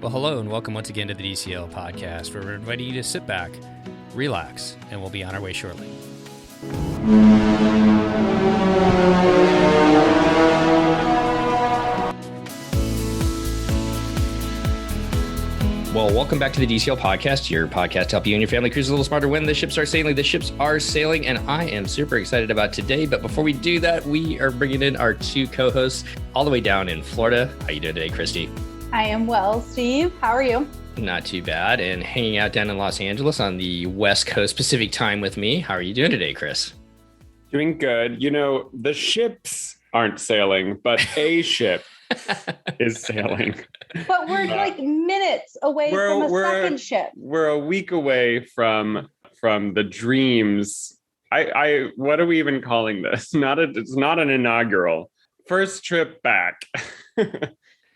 Well, hello and welcome once again to the DCL podcast, where we're inviting you to sit back, relax, and we'll be on our way shortly. Well, welcome back to the DCL podcast, your podcast to help you and your family cruise a little smarter when the ships are sailing. The ships are sailing, and I am super excited about today. But before we do that, we are bringing in our two co-hosts all the way down in Florida. How are you doing today, Christy? I am well, Steve. How are you? Not too bad. And hanging out down in Los Angeles on the West Coast Pacific time with me. How are you doing today, Chris? Doing good. You know, the ships aren't sailing, but a ship is sailing. But we're like minutes away from a second ship. We're a week away from the dreams. I what are we even calling this? It's not an inaugural. First trip back.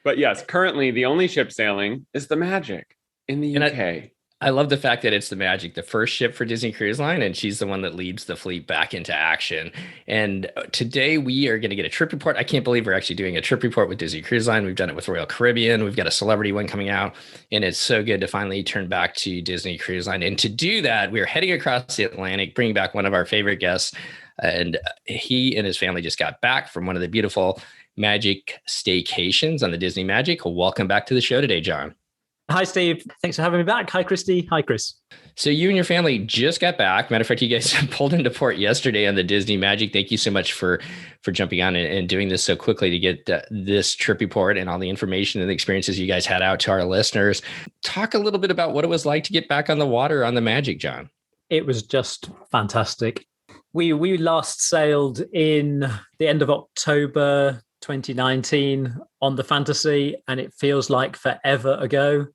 But yes, currently the only ship sailing is the Magic in the UK. I love the fact that it's the Magic, the first ship for Disney Cruise Line, and she's the one that leads the fleet back into action. And today we are going to get a trip report. I can't believe we're actually doing a trip report with Disney Cruise Line. We've done it with Royal Caribbean. We've got a celebrity one coming out, and it's so good to finally turn back to Disney Cruise Line. And to do that, we're heading across the Atlantic, bringing back one of our favorite guests. And he and his family just got back from one of the beautiful Magic staycations on the Disney Magic. Welcome back to the show today, John. Hi, Steve. Thanks for having me back. Hi, Christy. Hi, Chris. So you and your family just got back. Matter of fact, you guys pulled into port yesterday on the Disney Magic. Thank you so much for jumping on and doing this so quickly to get this trip report and all the information and the experiences you guys had out to our listeners. Talk a little bit about what it was like to get back on the water on the Magic, John. It was just fantastic. We last sailed in the end of October 2019 on the Fantasy, and it feels like forever ago.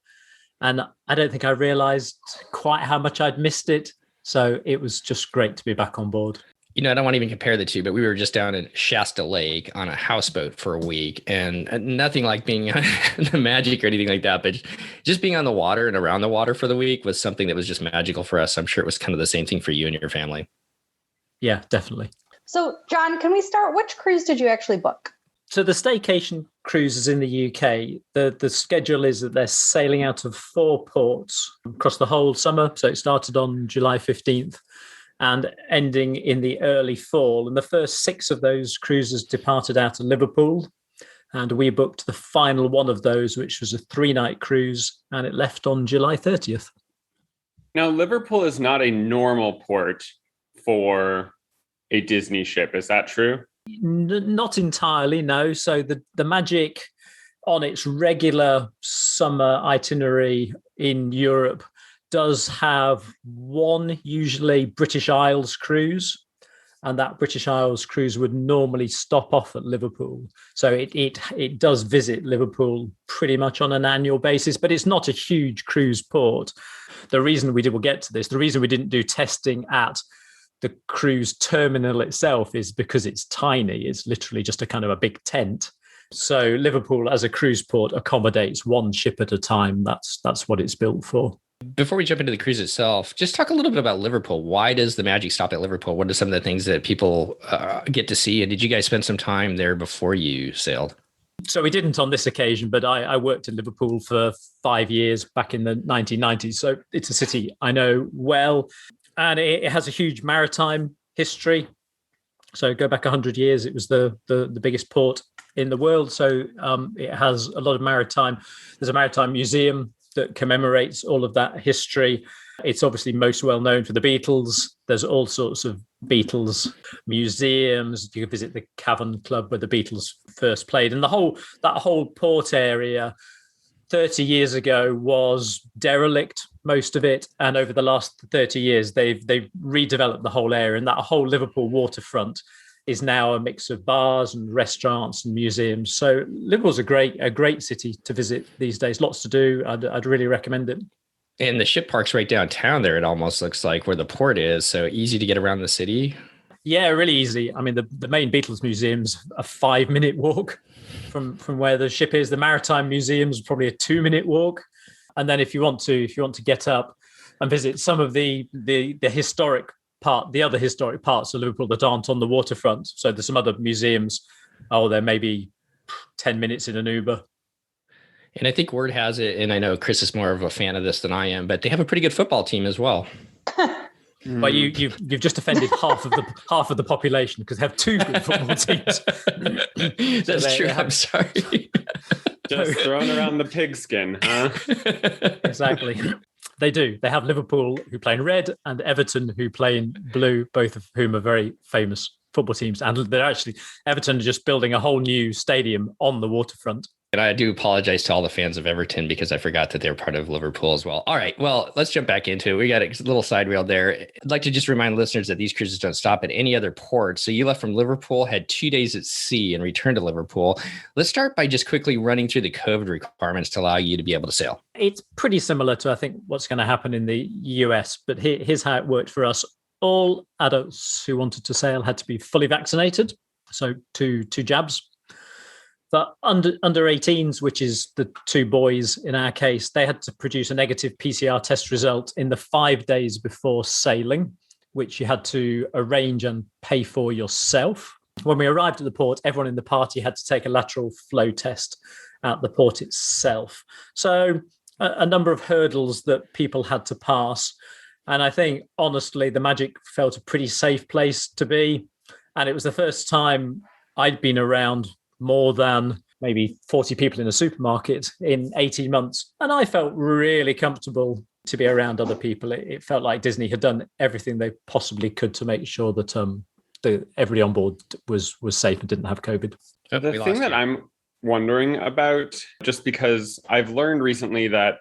And I don't think I realized quite how much I'd missed it. So it was just great to be back on board. You know, I don't want to even compare the two, but we were just down in Shasta Lake on a houseboat for a week, and nothing like being on the Magic or anything like that, but just being on the water and around the water for the week was something that was just magical for us. I'm sure it was kind of the same thing for you and your family. Yeah, definitely. So, John, can we start? Which cruise did you actually book? So the staycation cruises in the UK, the schedule is that they're sailing out of 4 ports across the whole summer. So it started on July 15th and ending in the early fall. And the first 6 of those cruises departed out of Liverpool. And we booked the final one of those, which was a 3-night cruise, and it left on July 30th. Now, Liverpool is not a normal port for a Disney ship. Is that true? Not entirely, no. So the Magic on its regular summer itinerary in Europe does have one usually British Isles cruise, and that British Isles cruise would normally stop off at Liverpool. So it does visit Liverpool pretty much on an annual basis, but it's not a huge cruise port. The reason we didn't do testing at the cruise terminal itself is because it's tiny. It's literally just a kind of a big tent. So Liverpool as a cruise port accommodates one ship at a time. That's what it's built for. Before we jump into the cruise itself, just talk a little bit about Liverpool. Why does the Magic stop at Liverpool? What are some of the things that people get to see? And did you guys spend some time there before you sailed? So we didn't on this occasion, but I worked in Liverpool for 5 years back in the 1990s. So it's a city I know well. And it has a huge maritime history. So go back 100 years, it was the biggest port in the world. So it has a lot of maritime. There's a maritime museum that commemorates all of that history. It's obviously most well known for the Beatles. There's all sorts of Beatles museums. You can visit the Cavern Club where the Beatles first played. And that whole port area 30 years ago was derelict, most of it, and over the last 30 years they've redeveloped the whole area, and that whole Liverpool waterfront is now a mix of bars and restaurants and museums. So Liverpool's a great city to visit these days. Lots to do. I'd really recommend it. And the ship park's right downtown there. It almost looks like where the port is, so easy to get around the city. Yeah, really easy. I mean, the main Beatles museum's a 5-minute walk from where the ship is. The Maritime Museum's probably a 2-minute walk. And then if you want to get up and visit some of the historic part, the other historic parts of Liverpool that aren't on the waterfront. So there's some other museums. They're maybe 10 minutes in an Uber. And I think word has it, and I know Chris is more of a fan of this than I am, but they have a pretty good football team as well. But you've just offended half of the population because they have two good football teams. That's true. I'm sorry. Just throwing around the pigskin, huh? Exactly. They do. They have Liverpool, who play in red, and Everton, who play in blue, both of whom are very famous football teams. And they're actually, Everton are just building a whole new stadium on the waterfront. And I do apologize to all the fans of Everton because I forgot that they're part of Liverpool as well. All right, well, let's jump back into it. We got a little side rail there. I'd like to just remind listeners that these cruises don't stop at any other port. So you left from Liverpool, had 2 days at sea, and returned to Liverpool. Let's start by just quickly running through the COVID requirements to allow you to be able to sail. It's pretty similar to, I think, what's going to happen in the US, but here's how it worked for us. All adults who wanted to sail had to be fully vaccinated, so two jabs. But under 18s, which is the two boys in our case, they had to produce a negative PCR test result in the 5 days before sailing, which you had to arrange and pay for yourself. When we arrived at the port, everyone in the party had to take a lateral flow test at the port itself. So a number of hurdles that people had to pass. And I think, honestly, the Magic felt a pretty safe place to be. And it was the first time I'd been around more than maybe 40 people in a supermarket in 18 months. And I felt really comfortable to be around other people. It felt like Disney had done everything they possibly could to make sure that everybody on board was safe and didn't have COVID. The thing that I'm wondering about, just because I've learned recently that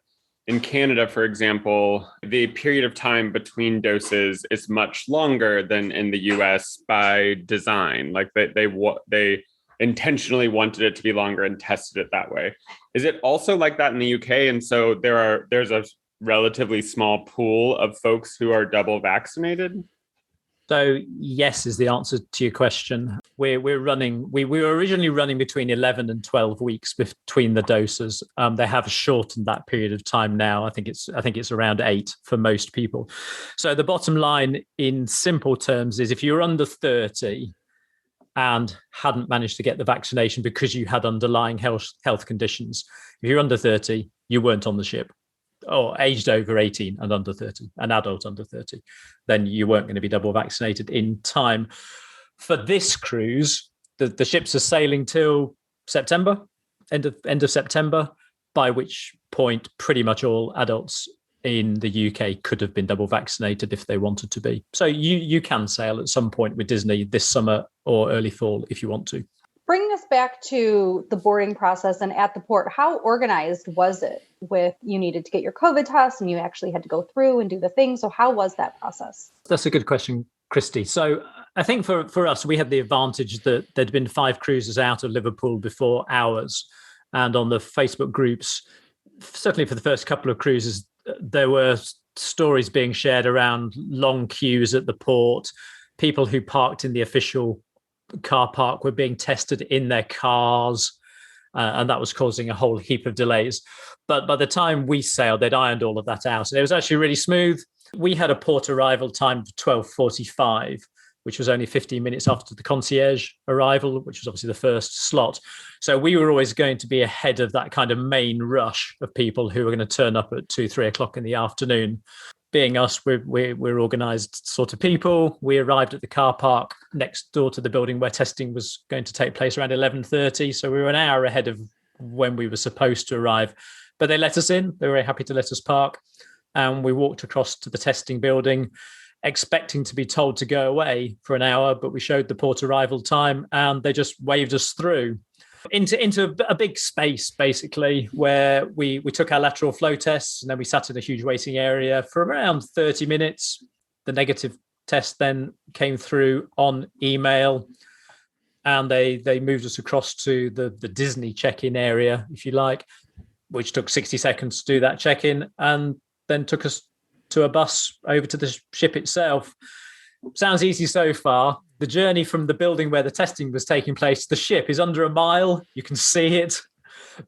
in Canada, for example, the period of time between doses is much longer than in the US by design. Like they intentionally wanted it to be longer and tested it that way. Is it also like that in the UK? And so there's a relatively small pool of folks who are double vaccinated? So yes is the answer to your question. We were originally running between 11 and 12 weeks between the doses. They have shortened that period of time now. I think it's around 8 for most people. So the bottom line in simple terms is if you're under 30 and hadn't managed to get the vaccination because you had underlying health conditions, if you're under 30, you weren't on the ship, or aged over 18 and under 30, an adult under 30, then you weren't going to be double vaccinated in time. For this cruise, the ships are sailing till September, end of September, by which point pretty much all adults in the UK could have been double vaccinated if they wanted to be. So you can sail at some point with Disney this summer or early fall if you want to. Bringing us back to the boarding process and at the port, how organized was it with you needed to get your COVID test and you actually had to go through and do the thing? So how was that process? That's a good question, Christy. So I think for us, we had the advantage that there'd been 5 cruises out of Liverpool before ours. And on the Facebook groups, certainly for the first couple of cruises, there were stories being shared around long queues at the port. People who parked in the official car park were being tested in their cars, and that was causing a whole heap of delays. But by the time we sailed, they'd ironed all of that out, and it was actually really smooth. We had a port arrival time of 12:45, which was only 15 minutes after the concierge arrival, which was obviously the first slot. So we were always going to be ahead of that kind of main rush of people who were going to turn up at 2-3 o'clock in the afternoon. Being us, we're organised sort of people. We arrived at the car park next door to the building where testing was going to take place around 11:30. So we were an hour ahead of when we were supposed to arrive. But they let us in. They were very happy to let us park. And we walked across to the testing building, expecting to be told to go away for an hour, but we showed the port arrival time and they just waved us through into a big space, basically, where we took our lateral flow tests and then we sat in a huge waiting area for around 30 minutes. The negative test then came through on email and they moved us across to the Disney check-in area, if you like, which took 60 seconds to do that check-in and then took us to a bus over to the ship itself. Sounds easy so far. The journey from the building where the testing was taking place to the ship is under a mile. You can see it,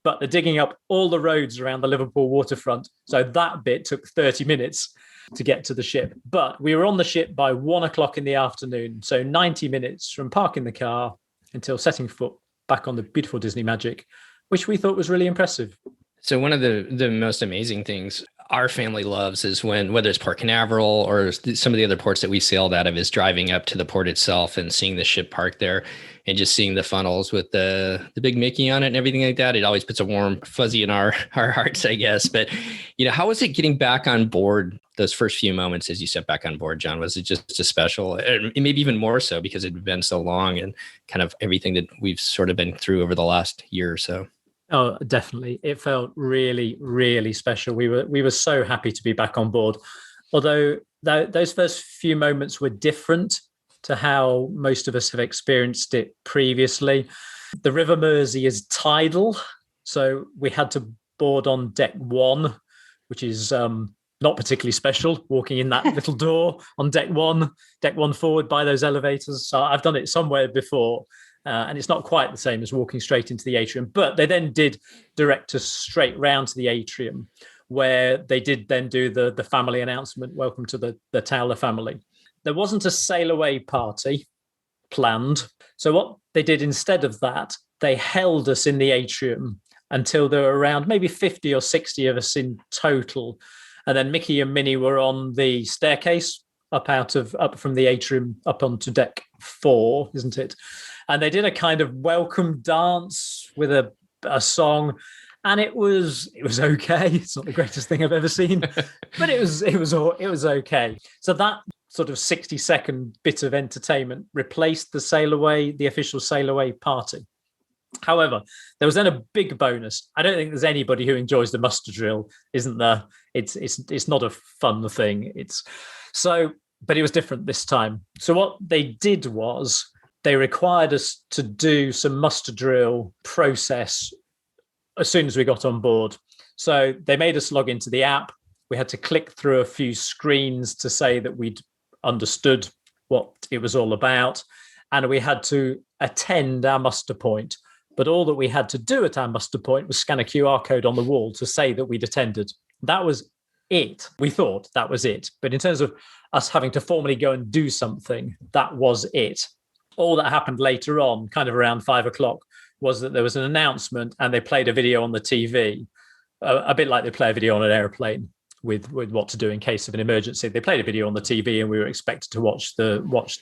but they're digging up all the roads around the Liverpool waterfront. So that bit took 30 minutes to get to the ship. But we were on the ship by 1 o'clock in the afternoon. So 90 minutes from parking the car until setting foot back on the beautiful Disney Magic, which we thought was really impressive. So one of the most amazing things our family loves is when, whether it's Port Canaveral or some of the other ports that we sailed out of, is driving up to the port itself and seeing the ship parked there and just seeing the funnels with the big Mickey on it and everything like that. It always puts a warm fuzzy in our hearts, I guess. But, how was it getting back on board those first few moments as you stepped back on board, John? Was it just as special, and maybe even more so because it had been so long and kind of everything that we've sort of been through over the last year or so? Oh, definitely. It felt really, really special. We were so happy to be back on board. Although those first few moments were different to how most of us have experienced it previously. The River Mersey is tidal, so we had to board on deck 1, which is not particularly special, walking in that little door on deck one forward by those elevators. So I've done it somewhere before. And it's not quite the same as walking straight into the atrium, but they then did direct us straight round to the atrium, where they did then do the family announcement, welcome to the Towler family. There wasn't a sail away party planned. So what they did instead of that, they held us in the atrium until there were around maybe 50 or 60 of us in total. And then Mickey and Minnie were on the staircase up from the atrium up onto deck 4, isn't it? And they did a kind of welcome dance with a song, and it was okay. It's not the greatest thing I've ever seen, but it was okay. So that sort of 60-second bit of entertainment replaced the official sail away party. However, there was then a big bonus. I don't think there's anybody who enjoys the muster drill, isn't there? It's not a fun thing. But it was different this time. So what they did was they required us to do some muster drill process as soon as we got on board. So they made us log into the app. We had to click through a few screens to say that we'd understood what it was all about. And we had to attend our muster point. But all that we had to do at our muster point was scan a QR code on the wall to say that we'd attended. That was it. We thought that was it. But in terms of us having to formally go and do something, that was it. All that happened later on, kind of around 5 o'clock, was that there was an announcement and they played a video on the TV, a bit like they play a video on an airplane with what to do in case of an emergency. They played a video on the TV and we were expected to watch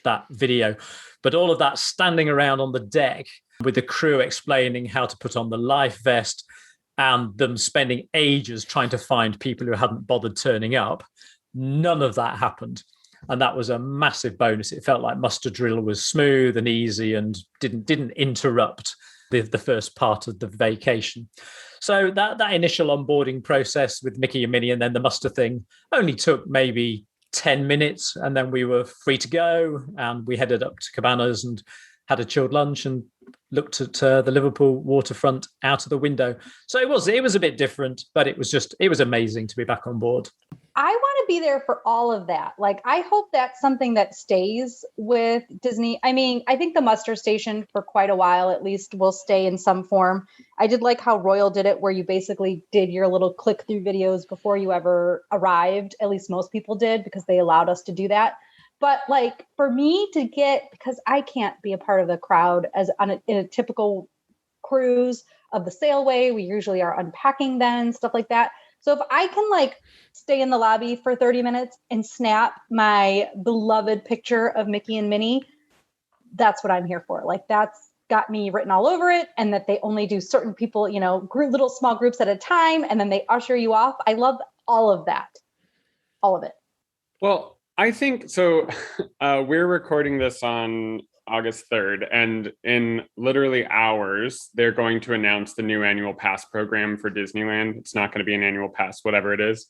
that video. But all of that standing around on the deck with the crew explaining how to put on the life vest and them spending ages trying to find people who hadn't bothered turning up, none of that happened. And that was a massive bonus. It felt like muster drill was smooth and easy and didn't interrupt the first part of the vacation. So that initial onboarding process with Mickey and Minnie and then the muster thing only took maybe 10 minutes, and then we were free to go, and we headed up to Cabanas and had a chilled lunch and looked at the Liverpool waterfront out of the window. So it was a bit different, but it was amazing to be back on board. I want to be there for all of that. Like, I hope that's something that stays with Disney. I mean, I think the muster station for quite a while, at least, will stay in some form. I did like how Royal did it, where you basically did your little click through videos before you ever arrived. At least most people did, because they allowed us to do that. But like, for me to get, because I can't be a part of the crowd as in a typical cruise of the sailway, we usually are unpacking then, stuff like that. So if I can like stay in the lobby for 30 minutes and snap my beloved picture of Mickey and Minnie, that's what I'm here for. Like, that's got me written all over it. And that they only do certain people, little small groups at a time, and then they usher you off. I love all of that. All of it. Well, I think so. We're recording this on August 3rd, and in literally hours, they're going to announce the new annual pass program for Disneyland. It's not going to be an annual pass, whatever it is.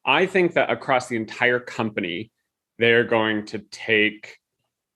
I think that across the entire company, they're going to take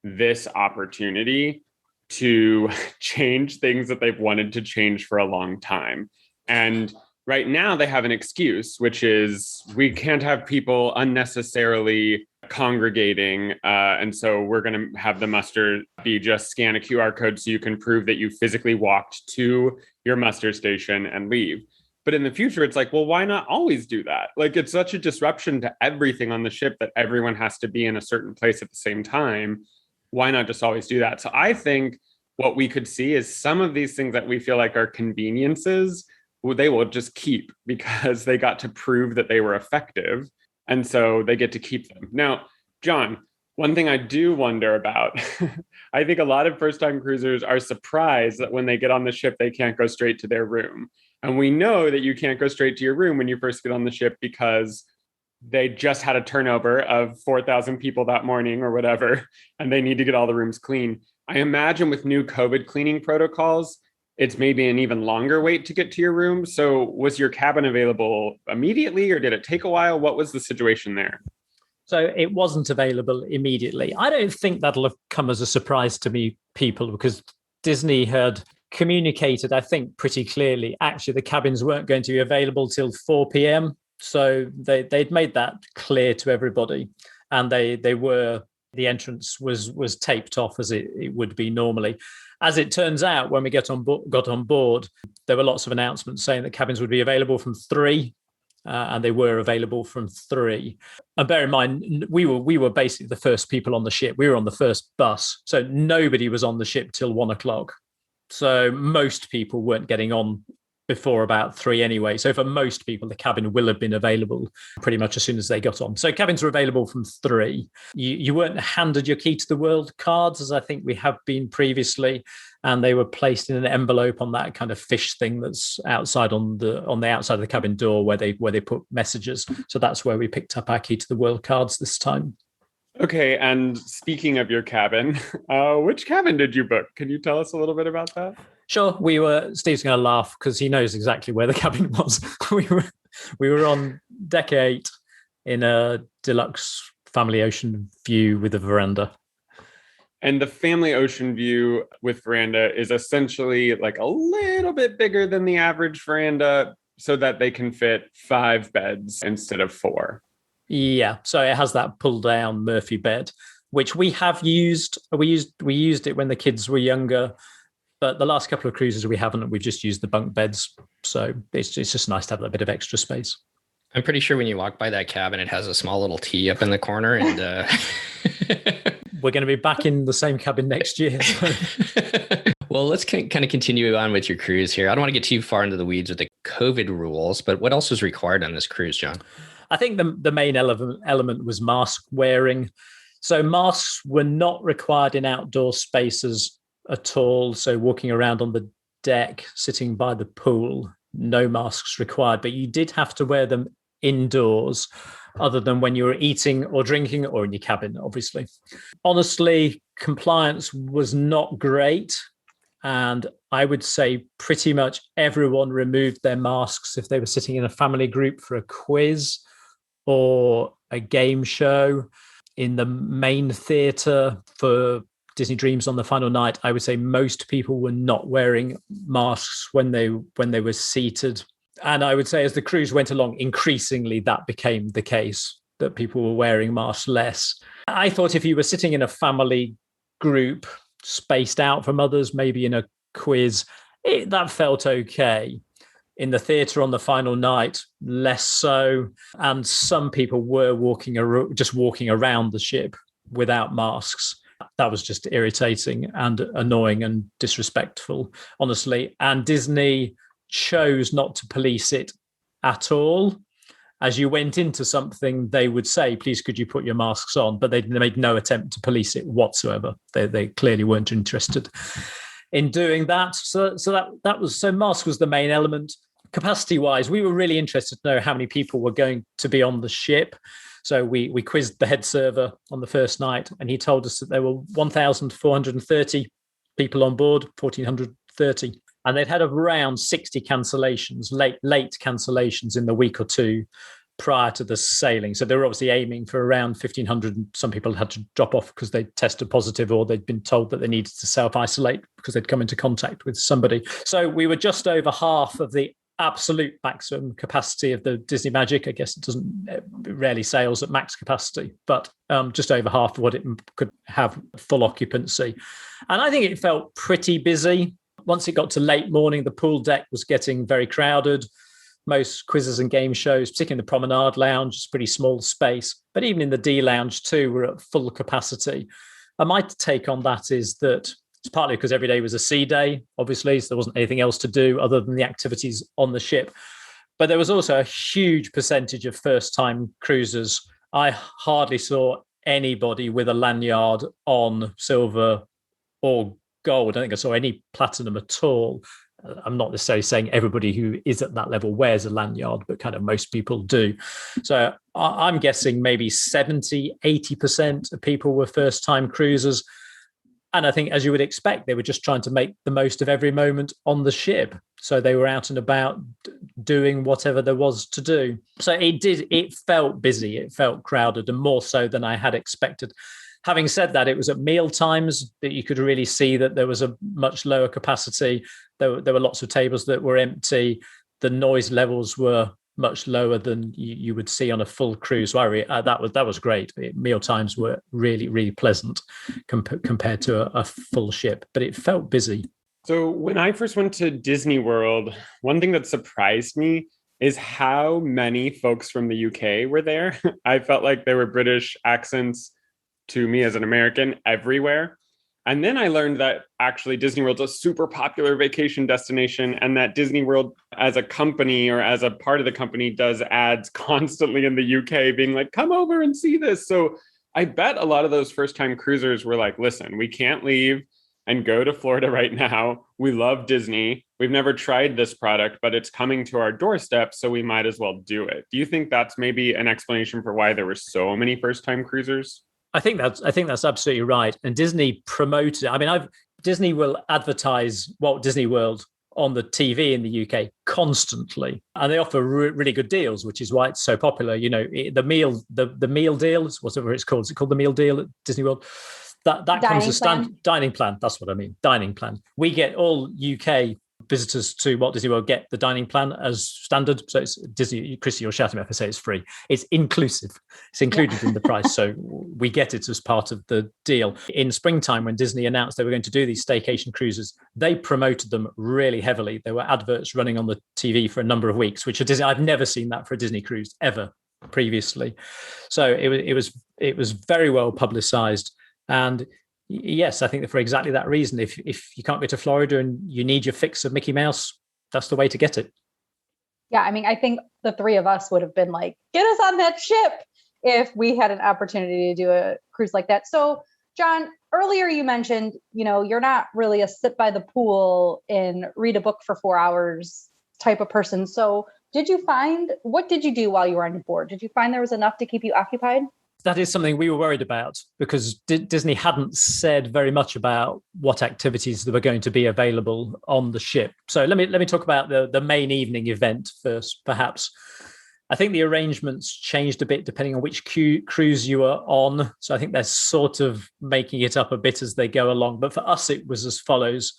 this opportunity to change things that they've wanted to change for a long time. And right now they have an excuse, which is we can't have people unnecessarily congregating. And so we're going to have the muster be just scan a QR code so you can prove that you physically walked to your muster station and leave. But in the future, it's like, well, why not always do that? Like, it's such a disruption to everything on the ship that everyone has to be in a certain place at the same time. Why not just always do that? So I think what we could see is some of these things that we feel like are conveniences they will just keep because they got to prove that they were effective. And so they get to keep them. Now, John, one thing I do wonder about, I think a lot of first-time cruisers are surprised that when they get on the ship, they can't go straight to their room. And we know that you can't go straight to your room when you first get on the ship because they just had a turnover of 4,000 people that morning or whatever, and they need to get all the rooms clean. I imagine with new COVID cleaning protocols, it's maybe an even longer wait to get to your room. So was your cabin available immediately or did it take a while? What was the situation there? So it wasn't available immediately. I don't think that'll have come as a surprise to me, people, because Disney had communicated, I think, pretty clearly, actually, the cabins weren't going to be available till 4 p.m. So they'd made that clear to everybody. And the entrance was taped off as it would be normally. As it turns out, when we got on board, there were lots of announcements saying that cabins would be available from 3. And they were available from 3. And bear in mind, we were basically the first people on the ship. We were on the first bus. So nobody was on the ship till 1 o'clock. So most people weren't getting on before about 3 anyway. So for most people, the cabin will have been available pretty much as soon as they got on. So cabins were available from 3. You weren't handed your key to the world cards, as I think we have been previously. And they were placed in an envelope on that kind of fish thing that's outside on the outside of the cabin door where they put messages. So that's where we picked up our key to the world cards this time. Okay, and speaking of your cabin, which cabin did you book? Can you tell us a little bit about that? Sure. Steve's going to laugh because he knows exactly where the cabin was. we were on deck 8 in a deluxe family ocean view with a veranda. And the family ocean view with veranda is essentially like a little bit bigger than the average veranda so that they can fit 5 beds instead of 4. Yeah. So it has that pull down Murphy bed, which we have used. We used it when the kids were younger, but the last couple of cruises we haven't. We've just used the bunk beds. So it's just nice to have a bit of extra space. I'm pretty sure when you walk by that cabin, it has a small little T up in the corner. And we're going to be back in the same cabin next year. Well, let's kind of continue on with your cruise here. I don't want to get too far into the weeds with the COVID rules, but what else was required on this cruise, John? I think the main element was mask wearing. So masks were not required in outdoor spaces at all. So walking around on the deck, sitting by the pool, no masks required, but you did have to wear them indoors other than when you were eating or drinking or in your cabin, obviously. Honestly, compliance was not great. And I would say pretty much everyone removed their masks if they were sitting in a family group for a quiz or a game show. In the main theatre for Disney Dreams on the final night, I would say most people were not wearing masks when they were seated. And I would say as the cruise went along, increasingly that became the case, that people were wearing masks less. I thought if you were sitting in a family group, spaced out from others, maybe in a quiz, that felt okay. In the theatre on the final night, less so. And some people were walking around the ship without masks. That was just irritating and annoying and disrespectful, honestly. And Disney chose not to police it at all. As you went into something, they would say, please, could you put your masks on? But they made no attempt to police it whatsoever. They clearly weren't interested in doing that. So mask was the main element. Capacity wise, we were really interested to know how many people were going to be on the ship. So we quizzed the head server on the first night, and he told us that there were 1,430 people on board, 1,430. And they'd had around 60 cancellations, late cancellations in the week or two prior to the sailing. So they were obviously aiming for around 1,500. And some people had to drop off because they tested positive or they'd been told that they needed to self-isolate because they'd come into contact with somebody. So we were just over half of the absolute maximum capacity of the Disney Magic. I guess it rarely sails at max capacity, but just over half of what it could have full occupancy. And I think it felt pretty busy. Once it got to late morning, the pool deck was getting very crowded. Most quizzes and game shows, particularly in the Promenade Lounge, is a pretty small space. But even in the D Lounge too, we're at full capacity. And my take on that is that It's partly because every day was a sea day, obviously, so there wasn't anything else to do other than the activities on the ship. But there was also a huge percentage of first-time cruisers. I hardly saw anybody with a lanyard on silver or gold. I don't think I saw any platinum at all. I'm not necessarily saying everybody who is at that level wears a lanyard, but kind of most people do. So I'm guessing maybe 70, 80% of people were first-time cruisers. And I think, as you would expect, they were just trying to make the most of every moment on the ship. So they were out and about doing whatever there was to do. So it felt busy, it felt crowded, and more so than I had expected. Having said that, it was at meal times that you could really see that there was a much lower capacity. There were lots of tables that were empty. The noise levels were much lower than you would see on a full cruise. So that was great. Meal times were really, really pleasant compared to a full ship, but it felt busy. So when I first went to Disney World, one thing that surprised me is how many folks from the UK were there. I felt like there were British accents to me as an American everywhere. And then I learned that actually Disney World's a super popular vacation destination, and that Disney World as a company or as a part of the company does ads constantly in the UK being like, come over and see this. So I bet a lot of those first-time cruisers were like, listen, we can't leave and go to Florida right now. We love Disney. We've never tried this product, but it's coming to our doorstep, so we might as well do it. Do you think that's maybe an explanation for why there were so many first-time cruisers? I think that's absolutely right. And Disney promoted it. I mean, Disney will advertise Walt Disney World on the TV in the UK constantly, and they offer really good deals, which is why it's so popular. You know, the meal deal, whatever it's called. Is it called the meal deal at Disney World? That comes as dining plan. That's what I mean. Dining plan. We get all UK visitors to Walt Disney World get the dining plan as standard. So it's Disney. Christy, you'll shout at me if I say it's free. It's inclusive. It's included in the price. So we get it as part of the deal. In springtime, when Disney announced they were going to do these staycation cruises, they promoted them really heavily. There were adverts running on the TV for a number of weeks, which I've never seen that for a Disney cruise ever previously. So it was very well publicized. And yes, I think that for exactly that reason, if you can't go to Florida and you need your fix of Mickey Mouse, that's the way to get it. Yeah, I mean, I think the three of us would have been like, get us on that ship if we had an opportunity to do a cruise like that. So, John, earlier you mentioned, you're not really a sit by the pool and read a book for 4 hours type of person. So what did you do while you were on board? Did you find there was enough to keep you occupied? That is something we were worried about because Disney hadn't said very much about what activities that were going to be available on the ship. So let me talk about the main evening event first, perhaps. I think the arrangements changed a bit depending on which cruise you were on. So I think they're sort of making it up a bit as they go along. But for us, it was as follows.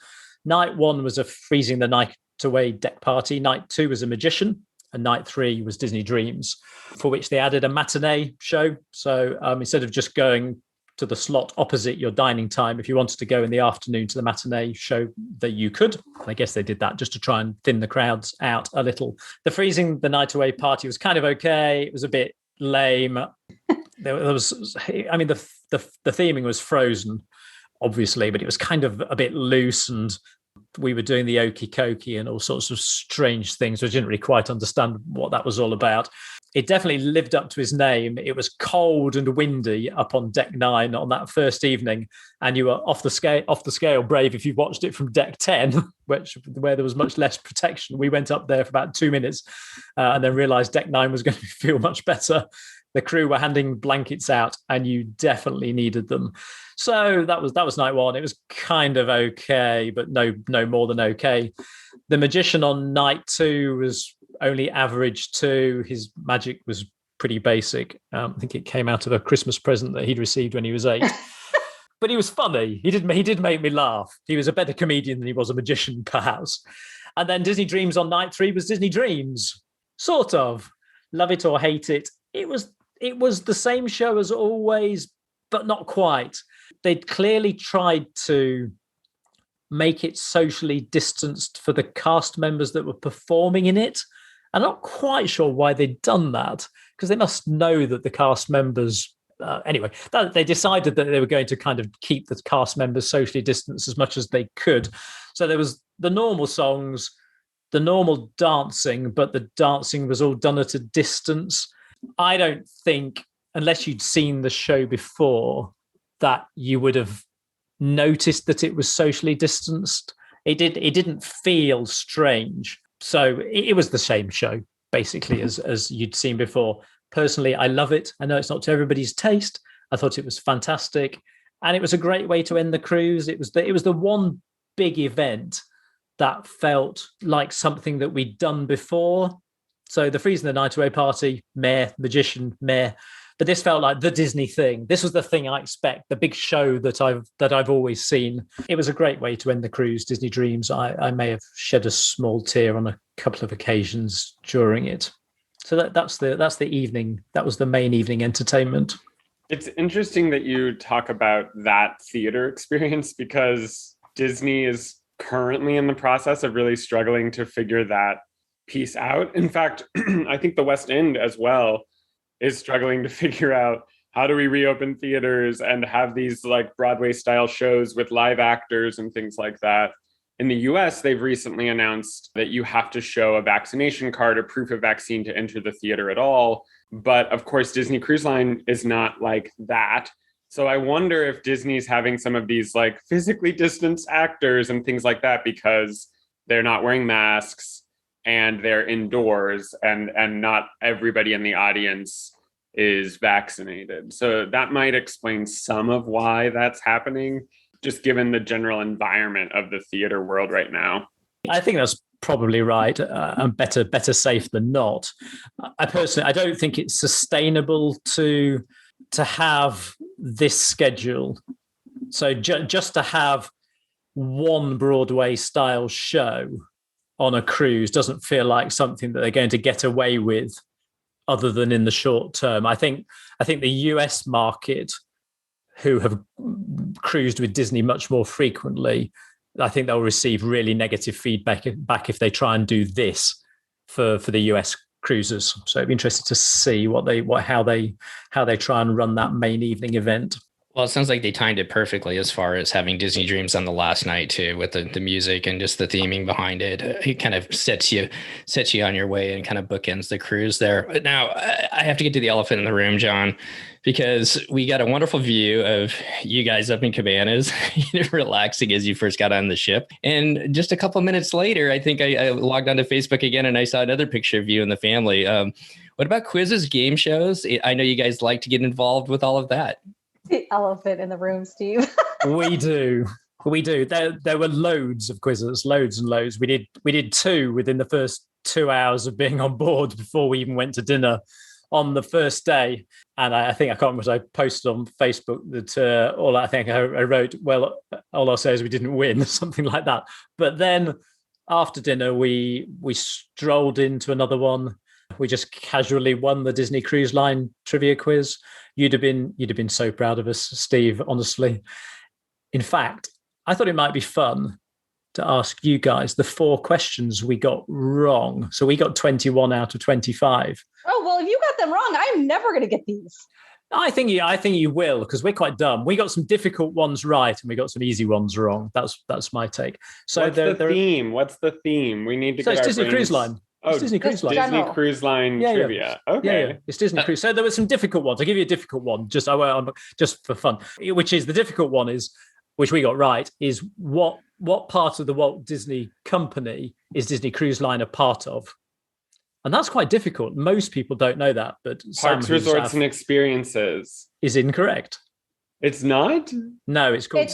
Night 1 was a Freezing the Night Away deck party. Night 2 was a magician. And night 3 was Disney Dreams, for which they added a matinee show. So instead of just going to the slot opposite your dining time, if you wanted to go in the afternoon to the matinee show, that you could. And I guess they did that just to try and thin the crowds out a little. The Freezing the Night Away party was kind of okay. It was a bit lame. There was, I mean, the theming was Frozen, obviously, but it was kind of a bit loose, and we were doing the okie kokie and all sorts of strange things. I didn't really quite understand what that was all about. It definitely lived up to his name. It was cold and windy up on deck 9 on that first evening, and you were off the scale brave if you watched it from deck 10, where there was much less protection. We went up there for about 2 minutes and then realized deck 9 was going to feel much better. The crew were handing blankets out, and you definitely needed them. So that was night 1. It was kind of okay, but no more than okay. The magician on night 2 was only average 2. His magic was pretty basic. I think it came out of a Christmas present that he'd received when he was 8. But he was funny. He did make me laugh. He was a better comedian than he was a magician, perhaps. And then Disney Dreams on night 3 was Disney Dreams. Sort of. Love it or hate it. It was the same show as always, but not quite. They'd clearly tried to make it socially distanced for the cast members that were performing in it. I'm not quite sure why they'd done that, because they must know that the cast members Anyway, they decided that they were going to kind of keep the cast members socially distanced as much as they could. So there was the normal songs, the normal dancing, but the dancing was all done at a distance. I don't think, unless you'd seen the show before, that you would have noticed that it was socially distanced. It didn't feel strange. So it was the same show, basically, as you'd seen before. Personally, I love it. I know it's not to everybody's taste. I thought it was fantastic. And it was a great way to end the cruise. It was the one big event that felt like something that we'd done before. So the Freeze and the Night Away party, meh, Magician, meh. But this felt like the Disney thing. This was the thing I expect, the big show that I've always seen. It was a great way to end the cruise, Disney Dreams. I may have shed a small tear on a couple of occasions during it. So that's the evening. That was the main evening entertainment. It's interesting that you talk about that theater experience, because Disney is currently in the process of really struggling to figure that piece out. In fact, I think the West End as well is struggling to figure out, how do we reopen theaters and have these like Broadway style shows with live actors and things like that. In the US, they've recently announced that you have to show a vaccination card or proof of vaccine to enter the theater at all. But of course, Disney Cruise Line is not like that. So I wonder if Disney's having some of these like physically distanced actors and things like that because they're not wearing masks and they're indoors and not everybody in the audience is vaccinated. So that might explain some of why that's happening, just given the general environment of the theater world right now. I think that's probably right, and better safe than not. I don't think it's sustainable to have this schedule. So just to have one Broadway style show on a cruise doesn't feel like something that they're going to get away with, other than in the short term. I think the US market, who have cruised with Disney much more frequently, I think they'll receive really negative feedback if they try and do this for the US cruisers. So it'd be interesting to see how they try and run that main evening event. Well, it sounds like they timed it perfectly as far as having Disney Dreams on the last night too, with the music and just the theming behind it. It kind of sets you on your way and kind of bookends the cruise there. But now I have to get to the elephant in the room, John, because we got a wonderful view of you guys up in cabanas, relaxing as you first got on the ship. And just a couple of minutes later, I think I logged onto Facebook again and I saw another picture of you and the family. What about quizzes, game shows? I know you guys like to get involved with all of that. The elephant in the room, Steve. We do. There were loads of quizzes, loads and loads. We did 2 within the first 2 hours of being on board before we even went to dinner on the first day. And I think, I can't remember what I posted on Facebook that I wrote, well, all I'll say is we didn't win, something like that. But then after dinner, we strolled into another one. We just casually won the Disney Cruise Line trivia quiz. You'd have been so proud of us, Steve, honestly. In fact, I thought it might be fun to ask you guys the 4 questions we got wrong. So we got 21 out of 25. Oh, well, if you got them wrong, I'm never going to get these. I think you will, because we're quite dumb. We got some difficult ones right and we got some easy ones wrong. That's my take. So What's the theme? What's the theme? We need to get it's our Disney brains... Cruise Line. It's Disney Cruise Line. Disney Cruise Line trivia. Yeah. Okay. Yeah. It's Disney Cruise. So there were some difficult ones. I'll give you a difficult one, just for fun. Which is the difficult one is, which we got right, is what part of the Walt Disney Company is Disney Cruise Line a part of? And that's quite difficult. Most people don't know that, but Parks, Resorts, and Experiences is incorrect. It's not? No, it's called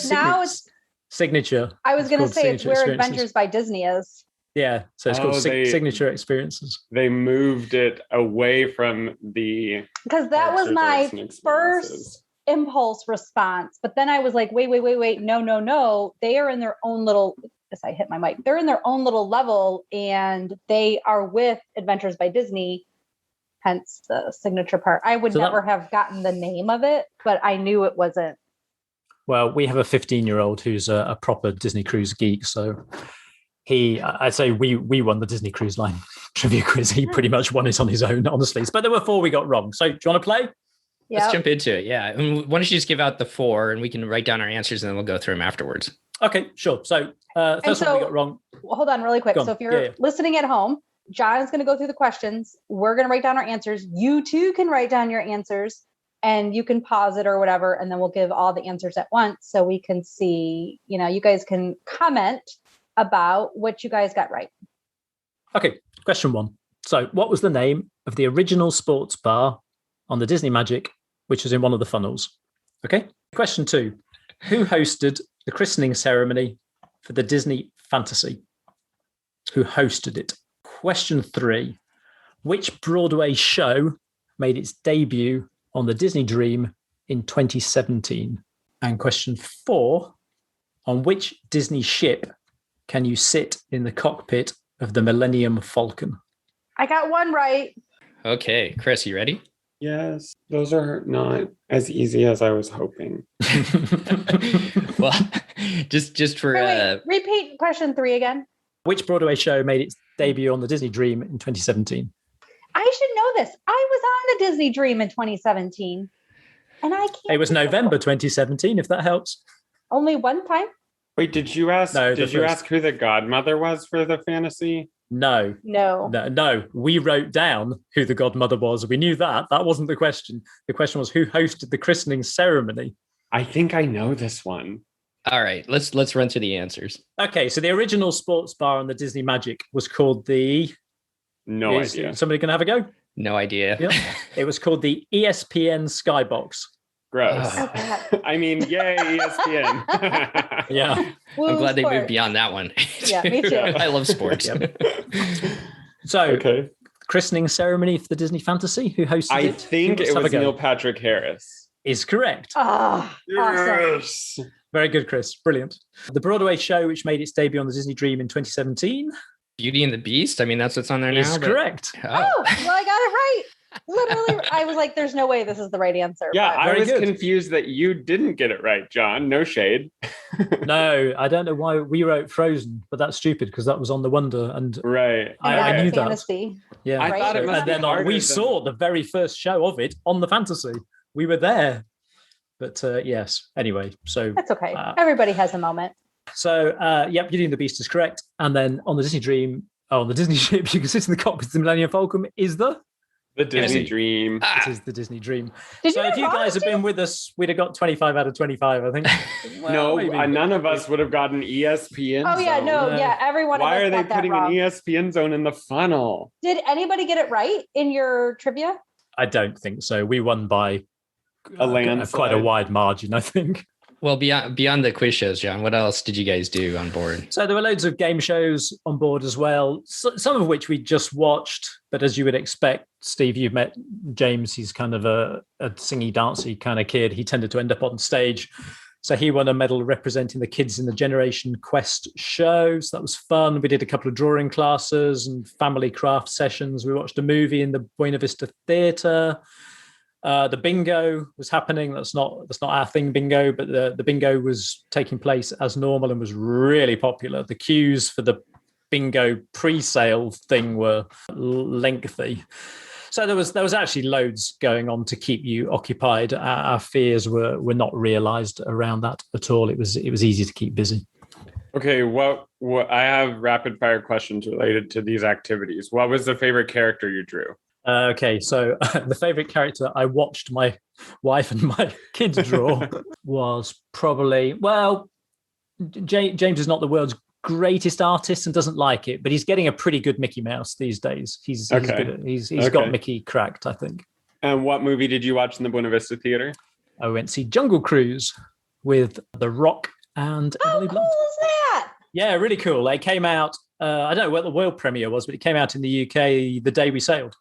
Signature. I was going to say it's where Adventures by Disney is. Yeah, so it's called Signature Experiences. They moved it away from the... Because that was my first impulse response. But then I was like, wait, no. They are in their own little... Yes, I hit my mic. They're in their own little level and they are with Adventures by Disney, hence the signature part. I would never have gotten the name of it, but I knew it wasn't. Well, we have a 15-year-old who's a proper Disney cruise geek, so... I'd say we won the Disney Cruise Line trivia quiz. He pretty much won it on his own, honestly. But there were 4 we got wrong. So do you want to play? Let's Yep. jump into it. Yeah. And why don't you just give out the 4 and we can write down our answers and then we'll go through them afterwards. Okay, sure. So first one we got wrong. Well, hold on really quick. Go on. So if you're Yeah. listening at home, John's going to go through the questions. We're going to write down our answers. You too can write down your answers and you can pause it or whatever. And then we'll give all the answers at once so we can see, you guys can comment about what you guys got right. Okay, question 1. So what was the name of the original sports bar on the Disney Magic, which was in one of the funnels? Okay. Question 2. Who hosted the christening ceremony for the Disney Fantasy? Who hosted it? Question 3. Which Broadway show made its debut on the Disney Dream in 2017? And question 4. On which Disney ship can you sit in the cockpit of the Millennium Falcon? I got one right. Okay. Chris, you ready? Yes, those are not as easy as I was hoping. Well, just for Wait, repeat question 3 again. Which Broadway show made its debut on the Disney Dream in 2017? I should know this. I was on the Disney Dream in 2017 and I can't. It was November 2017, if that helps. Only one time? Wait, did you ask? No, did you ask who the godmother was for the fantasy? No. No. We wrote down who the godmother was. We knew that. That wasn't the question. The question was who hosted the christening ceremony. I think I know this one. all right, let's run through the answers. Okay, so the original sports bar on the Disney Magic was called the... No idea. Somebody can have a go? No idea. Yep. It was called the ESPN Skybox. Gross. Oh, God. I mean, yay, ESPN. Yeah. Woo, I'm glad they sport. moved beyond that one. Yeah, me too. I love sports. Yep. So, Okay. christening ceremony for the Disney Fantasy, who hosted I it? think Let's it have a was go. Neil Patrick Harris. Is correct. Ah, awesome. Yes. Very good, Chris. Brilliant. The Broadway show, which made its debut on the Disney Dream in 2017, Beauty and the Beast. I mean, that's what's on there is now. but- correct. Oh, well, I got it right. Literally, I was like, there's no way this is the right answer. Yeah, but- I Very was good. confused that you didn't get it right, John. No shade. No, I don't know why we wrote Frozen, but that's stupid because that was on the Wonder, and Right. I Yeah, knew that. fantasy. yeah, I thought it Right. must and be then harder we than- saw the very first show of it on the Fantasy. We were there, but yes. Anyway, so That's okay. Uh, Everybody has a moment. yep, Beauty and the Beast is correct, and then on the Disney Dream, on the Disney ship, you can sit in the cockpit of the Millennium Falcon. Is the The Disney Fantasy. Dream. It Ah, is the Disney Dream. Did So you if get you guys wrong, had been with us, we'd have got 25 out of 25, I think. Well, No, maybe. none of us would have gotten ESPN. Oh yeah, zone. no, No. yeah. Everyone. Why are they got that putting wrong. an ESPN zone in the funnel? Did anybody get it right in your trivia? I don't think so. We won by A landslide. quite a wide margin, I think. well, beyond the quiz shows, John, what else did you guys do on board? So there were loads of game shows on board as well, some of which we just watched. But as you would expect, Steve, you've met James. He's kind of a singy, dancey kind of kid. He tended to end up on stage. So he won a medal representing the kids in the Generation Quest show. So that was fun. We did a couple of drawing classes and family craft sessions. We watched a movie in the Buena Vista Theatre. The bingo was happening. That's not our thing, bingo, but the bingo was taking place as normal and was really popular. The queues for the bingo pre-sale thing were lengthy. So there was actually loads going on to keep you occupied. Our fears were not realized around that at all. It was easy to keep busy. Okay, what I have rapid fire questions related to these activities. What was the favorite character you drew? Okay, so the favorite character I watched my wife and my kids draw was probably, well, James is not the world's greatest artist and doesn't like it, but he's getting a pretty good Mickey Mouse these days. He's Okay. good at, he's Okay. got Mickey cracked, I think. And what movie did you watch in the Buena Vista Theater? I went to see Jungle Cruise with The Rock and How Emily cool Blunt. is that? Yeah, really cool. It came out, I don't know what the world premiere was, but it came out in the UK the day we sailed.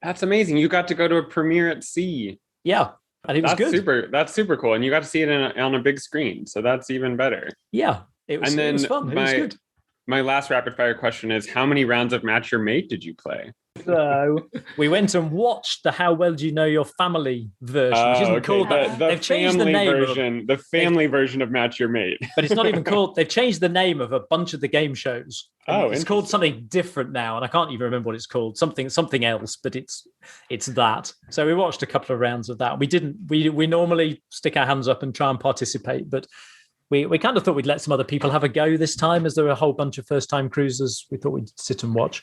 That's amazing. You got to go to a premiere at sea. Yeah, and it was good. That's super cool. And you got to see it on a big screen. So that's even better. Yeah, it was, And then it was fun. It was good. my last rapid fire question is, how many rounds of Match Your Mate did you play? So we went and watched the How Well Do You Know Your Family version, which isn't called that. The They've changed the family name version, the family version of Match Your Mate. but it's not even called. They've changed the name of a bunch of the game shows. It's called something different now, and I can't even remember what it's called. Something else, but it's that. So we watched a couple of rounds of that. We normally stick our hands up and try and participate, but we kind of thought we'd let some other people have a go this time, as there were a whole bunch of first time cruisers. We thought we'd sit and watch.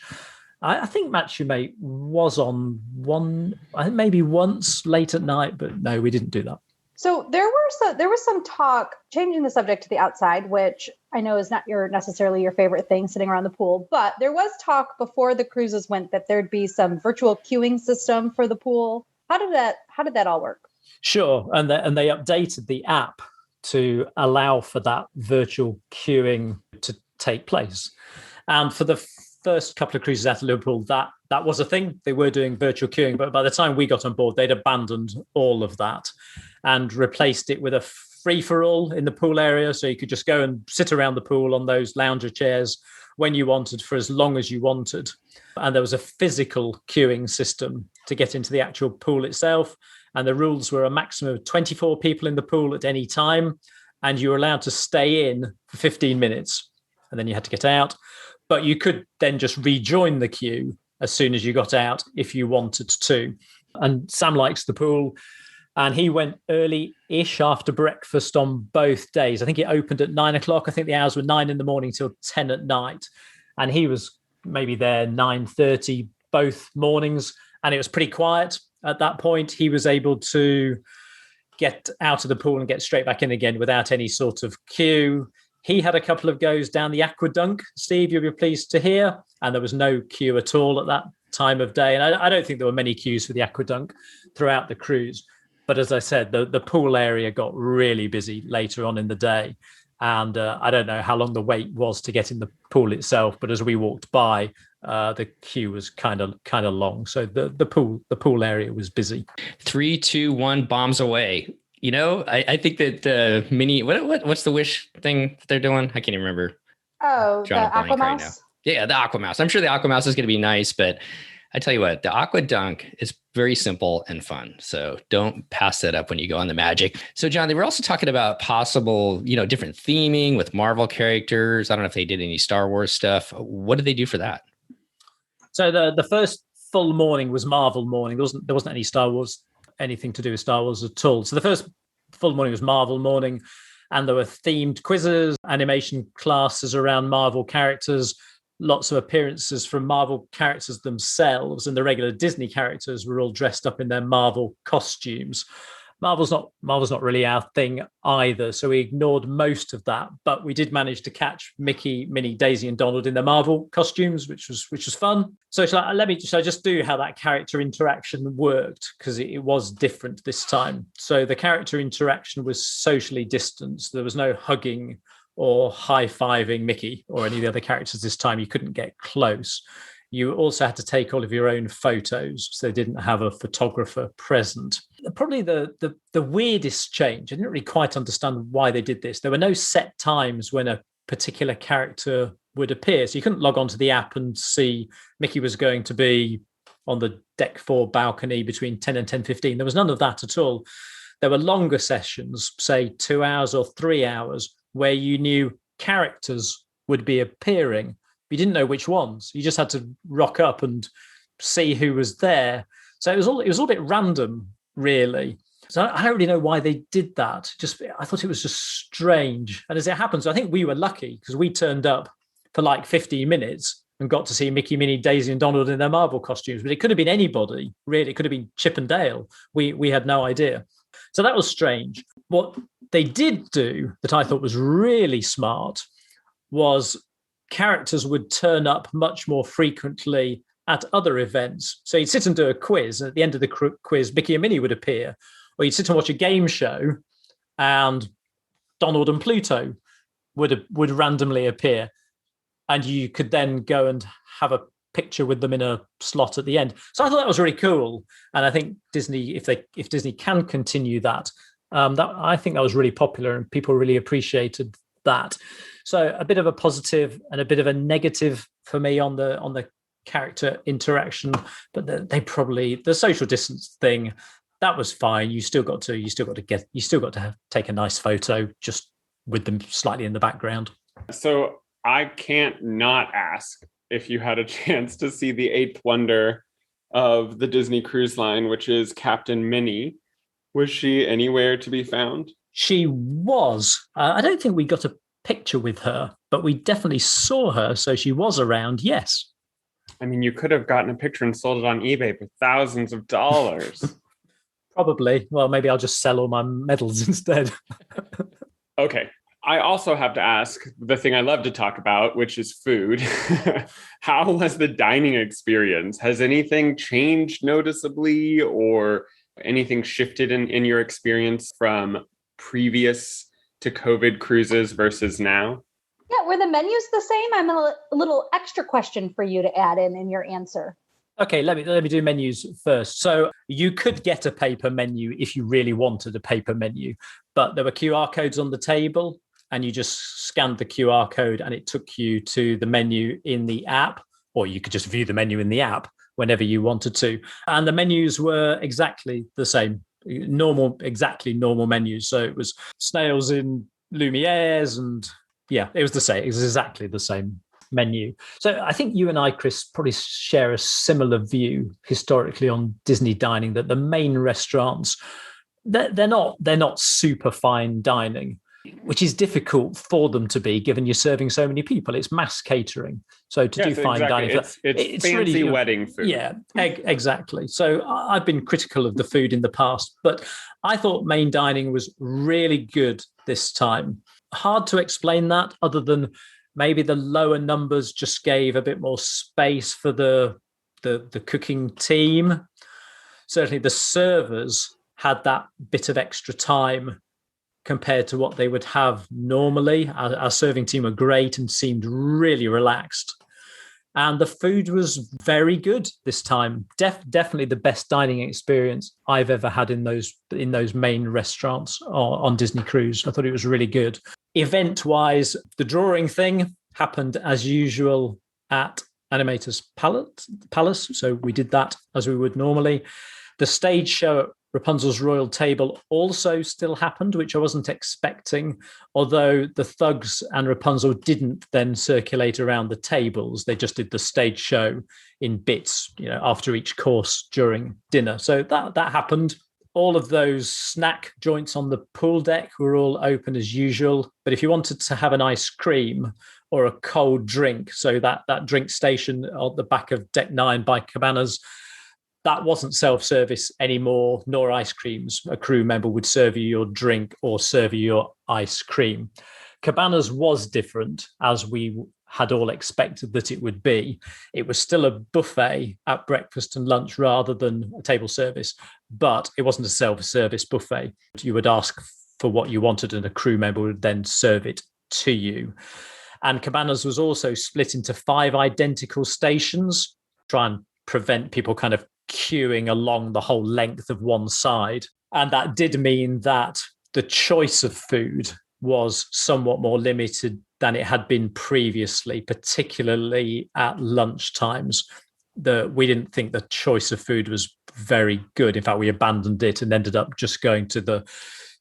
I think Match Your Mate was on one, I think maybe once late at night, but no, we didn't do that. So there was some talk, changing the subject to the outside, which I know is not necessarily your favorite thing, sitting around the pool, but there was talk before the cruises went that there'd be some virtual queuing system for the pool. How did that all work? Sure, and they updated the app to allow for that virtual queuing to take place. And for the first couple of cruises out of Liverpool, that was a thing. They were doing virtual queuing, but by the time we got on board, they'd abandoned all of that and replaced it with a free-for-all in the pool area. So you could just go and sit around the pool on those lounger chairs when you wanted for as long as you wanted. And there was a physical queuing system to get into the actual pool itself. And the rules were a maximum of 24 people in the pool at any time. And you were allowed to stay in for 15 minutes. And then you had to get out. But you could then just rejoin the queue as soon as you got out if you wanted to. And Sam likes the pool. And he went early-ish after breakfast on both days. I think it opened at 9 o'clock. I think the hours were 9 in the morning till 10 at night. And he was maybe there 9:30 both mornings. And it was pretty quiet at that point. He was able to get out of the pool and get straight back in again without any sort of queue. He had a couple of goes down the Aqua Dunk, Steve, you'll be pleased to hear. And there was no queue at all at that time of day. And I don't think there were many queues for the Aqua Dunk throughout the cruise. But as I said, the pool area got really busy later on in the day. And I don't know how long the wait was to get in the pool itself. But as we walked by, the queue was kind of long. So the pool area was busy. 3, 2, 1, bombs away. You know, I think that the mini, what's the Wish thing that they're doing? I can't even remember. Oh, the Aqua Mouse? Right, yeah, the Aqua Mouse. I'm sure the Aqua Mouse is going to be nice, but I tell you what, the Aqua Dunk is very simple and fun. So don't pass that up when you go on the Magic. So John, they were also talking about possible, different theming with Marvel characters. I don't know if they did any Star Wars stuff. What did they do for that? So the first full morning was Marvel morning. There wasn't any Star Wars, anything to do with Star Wars at all. So the first full morning was Marvel morning, and there were themed quizzes, animation classes around Marvel characters, lots of appearances from Marvel characters themselves, and the regular Disney characters were all dressed up in their Marvel costumes. Marvel's not really our thing either, so we ignored most of that. But we did manage to catch Mickey, Minnie, Daisy, and Donald in their Marvel costumes, which was fun. So shall I just do how that character interaction worked, because it was different this time. So the character interaction was socially distanced. There was no hugging or high-fiving Mickey or any of the other characters this time. You couldn't get close. You also had to take all of your own photos, so they didn't have a photographer present. Probably the weirdest change, I didn't really quite understand why they did this. There were no set times when a particular character would appear. So you couldn't log onto the app and see Mickey was going to be on the deck 4 balcony between 10 and 10:15. There was none of that at all. There were longer sessions, say 2 hours or 3 hours, where you knew characters would be appearing. You didn't know which ones. You just had to rock up and see who was there. So it was all a bit random, really. So I don't really know why they did that. I thought it was just strange. And as it happens, I think we were lucky because we turned up for like 15 minutes and got to see Mickey, Minnie, Daisy, and Donald in their Marvel costumes. But it could have been anybody, really. It could have been Chip and Dale. We had no idea. So that was strange. What they did do that I thought was really smart was characters would turn up much more frequently at other events. So you'd sit and do a quiz, and at the end of the quiz, Mickey and Minnie would appear. Or you'd sit and watch a game show, and Donald and Pluto would randomly appear. And you could then go and have a picture with them in a slot at the end. So I thought that was really cool. And I think Disney, if Disney can continue that, I think that was really popular and people really appreciated that. So a bit of a positive and a bit of a negative for me on the character interaction, but the social distance thing, that was fine. You still got to take a nice photo just with them slightly in the background. So I can't not ask if you had a chance to see the eighth wonder of the Disney Cruise Line, which is Captain Minnie. Was she anywhere to be found? She was. I don't think we got a picture with her, but we definitely saw her. So she was around, yes. I mean, you could have gotten a picture and sold it on eBay for thousands of dollars. Probably. Well, maybe I'll just sell all my medals instead. Okay. I also have to ask the thing I love to talk about, which is food. How was the dining experience? Has anything changed noticeably or anything shifted in your experience from previous to COVID cruises versus now? Yeah, were the menus the same? I'm a little extra question for you to add in your answer. Okay, let me do menus first. So you could get a paper menu if you really wanted a paper menu, but there were QR codes on the table and you just scanned the QR code and it took you to the menu in the app, or you could just view the menu in the app whenever you wanted to. And the menus were exactly the same, exactly normal menus. So it was snails in Lumiere's and yeah, it was the same. It was exactly the same menu. So I think you and I, Chris, probably share a similar view historically on Disney dining, that the main restaurants, they're not super fine dining, which is difficult for them to be given you're serving so many people. It's mass catering. So to do fine dining, it's fancy really, wedding food. Yeah, exactly. So I've been critical of the food in the past, but I thought main dining was really good this time. Hard to explain that other than maybe the lower numbers just gave a bit more space for the cooking team. Certainly the servers had that bit of extra time compared to what they would have normally. Our serving team were great and seemed really relaxed. And the food was very good this time. Definitely the best dining experience I've ever had in those main restaurants on Disney Cruise. I thought it was really good. Event-wise, the drawing thing happened as usual at Animator's Palace. So we did that as we would normally. The stage show at Rapunzel's Royal Table also still happened, which I wasn't expecting, although the thugs and Rapunzel didn't then circulate around the tables. They just did the stage show in bits, after each course during dinner. So that happened. All of those snack joints on the pool deck were all open as usual. But if you wanted to have an ice cream or a cold drink, so that drink station on the back of Deck 9 by Cabanas, that wasn't self-service anymore, nor ice creams. A crew member would serve you your drink or serve you your ice cream. Cabanas was different, as we had all expected that it would be. It was still a buffet at breakfast and lunch rather than a table service, but it wasn't a self-service buffet. You would ask for what you wanted and a crew member would then serve it to you. And Cabanas was also split into 5 identical stations, try and prevent people kind of queuing along the whole length of one side. And that did mean that the choice of food was somewhat more limited than it had been previously, particularly at lunch times. We didn't think the choice of food was very good. In fact, we abandoned it and ended up just going to the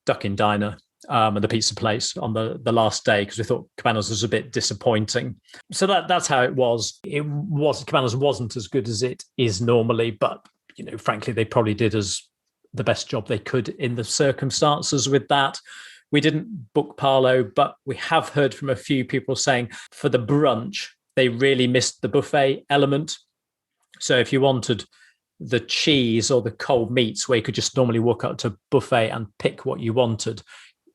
Duck-In Diner and the pizza place on the last day because we thought Cabanas was a bit disappointing. So that's how it was. Cabanas wasn't as good as it is normally, but frankly, they probably did as the best job they could in the circumstances with that. We didn't book Palo, but we have heard from a few people saying for the brunch, they really missed the buffet element. So if you wanted the cheese or the cold meats where you could just normally walk up to buffet and pick what you wanted,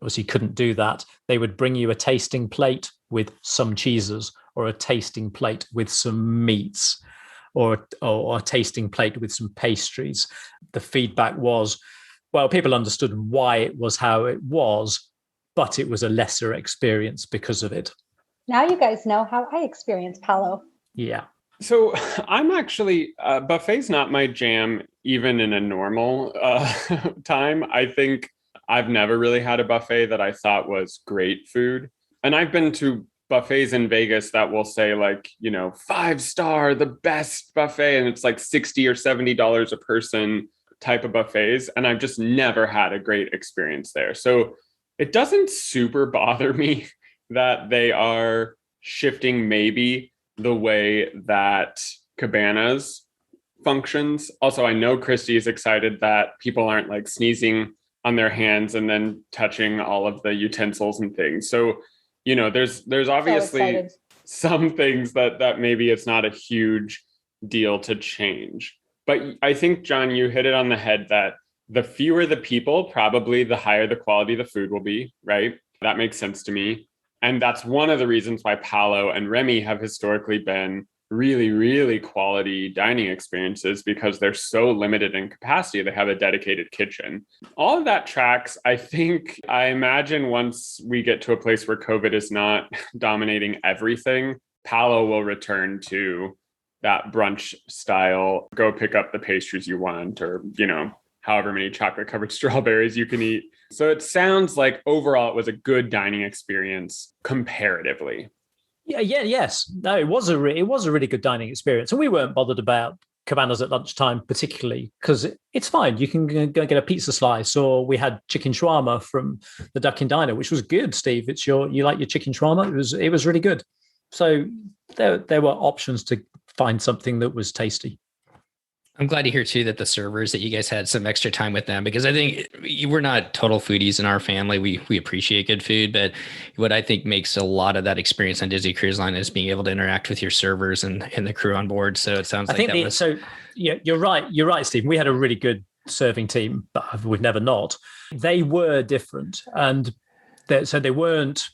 obviously you couldn't do that. They would bring you a tasting plate with some cheeses or a tasting plate with some meats or a tasting plate with some pastries. The feedback was, well, people understood why it was how it was, but it was a lesser experience because of it. Now you guys know how I experience Palo. Yeah. So I'm actually, buffet's not my jam, even in a normal time. I think I've never really had a buffet that I thought was great food. And I've been to buffets in Vegas that will say like, 5-star, the best buffet, and it's like $60 or $70 a person type of buffets. And I've just never had a great experience there. So it doesn't super bother me that they are shifting maybe the way that Cabanas functions. Also, I know Christy is excited that people aren't like sneezing on their hands and then touching all of the utensils and things. So, there's obviously some things that maybe it's not a huge deal to change. But I think, John, you hit it on the head that the fewer the people, probably the higher the quality the food will be, right? That makes sense to me. And that's one of the reasons why Palo and Remy have historically been really, really quality dining experiences, because they're so limited in capacity. They have a dedicated kitchen. All of that tracks. I imagine once we get to a place where COVID is not dominating everything, Palo will return to that brunch style, go pick up the pastries you want, or, however many chocolate covered strawberries you can eat. So it sounds like overall it was a good dining experience comparatively. Yes. No, it was a really good dining experience, and we weren't bothered about Cabanas at lunchtime particularly, because it's fine. You can go get a pizza slice, or we had chicken shawarma from the Duck Diner, which was good. Steve, you like your chicken shawarma? It was really good. So there were options to find something that was tasty. I'm glad to hear too that the servers, that you guys had some extra time with them, because I think we're not total foodies in our family. We appreciate good food, but what I think makes a lot of that experience on Disney Cruise Line is being able to interact with your servers and the crew on board. So it sounds like so. Yeah, you're right, Stephen. We had a really good serving team, but we've never not. They were different, and so they weren't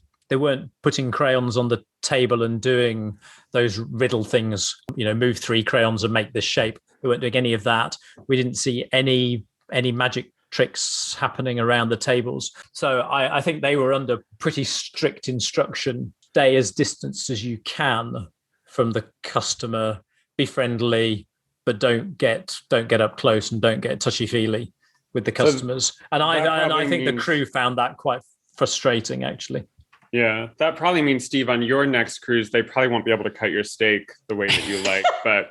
putting crayons on the table and doing those riddle things, move 3 crayons and make this shape. We weren't doing any of that. We didn't see any magic tricks happening around the tables. So I think they were under pretty strict instruction. Stay as distanced as you can from the customer, be friendly, but don't get up close and don't get touchy-feely with the customers. And I think the crew found that quite frustrating, actually. Yeah, that probably means, Steve, on your next cruise, they probably won't be able to cut your steak the way that you like, but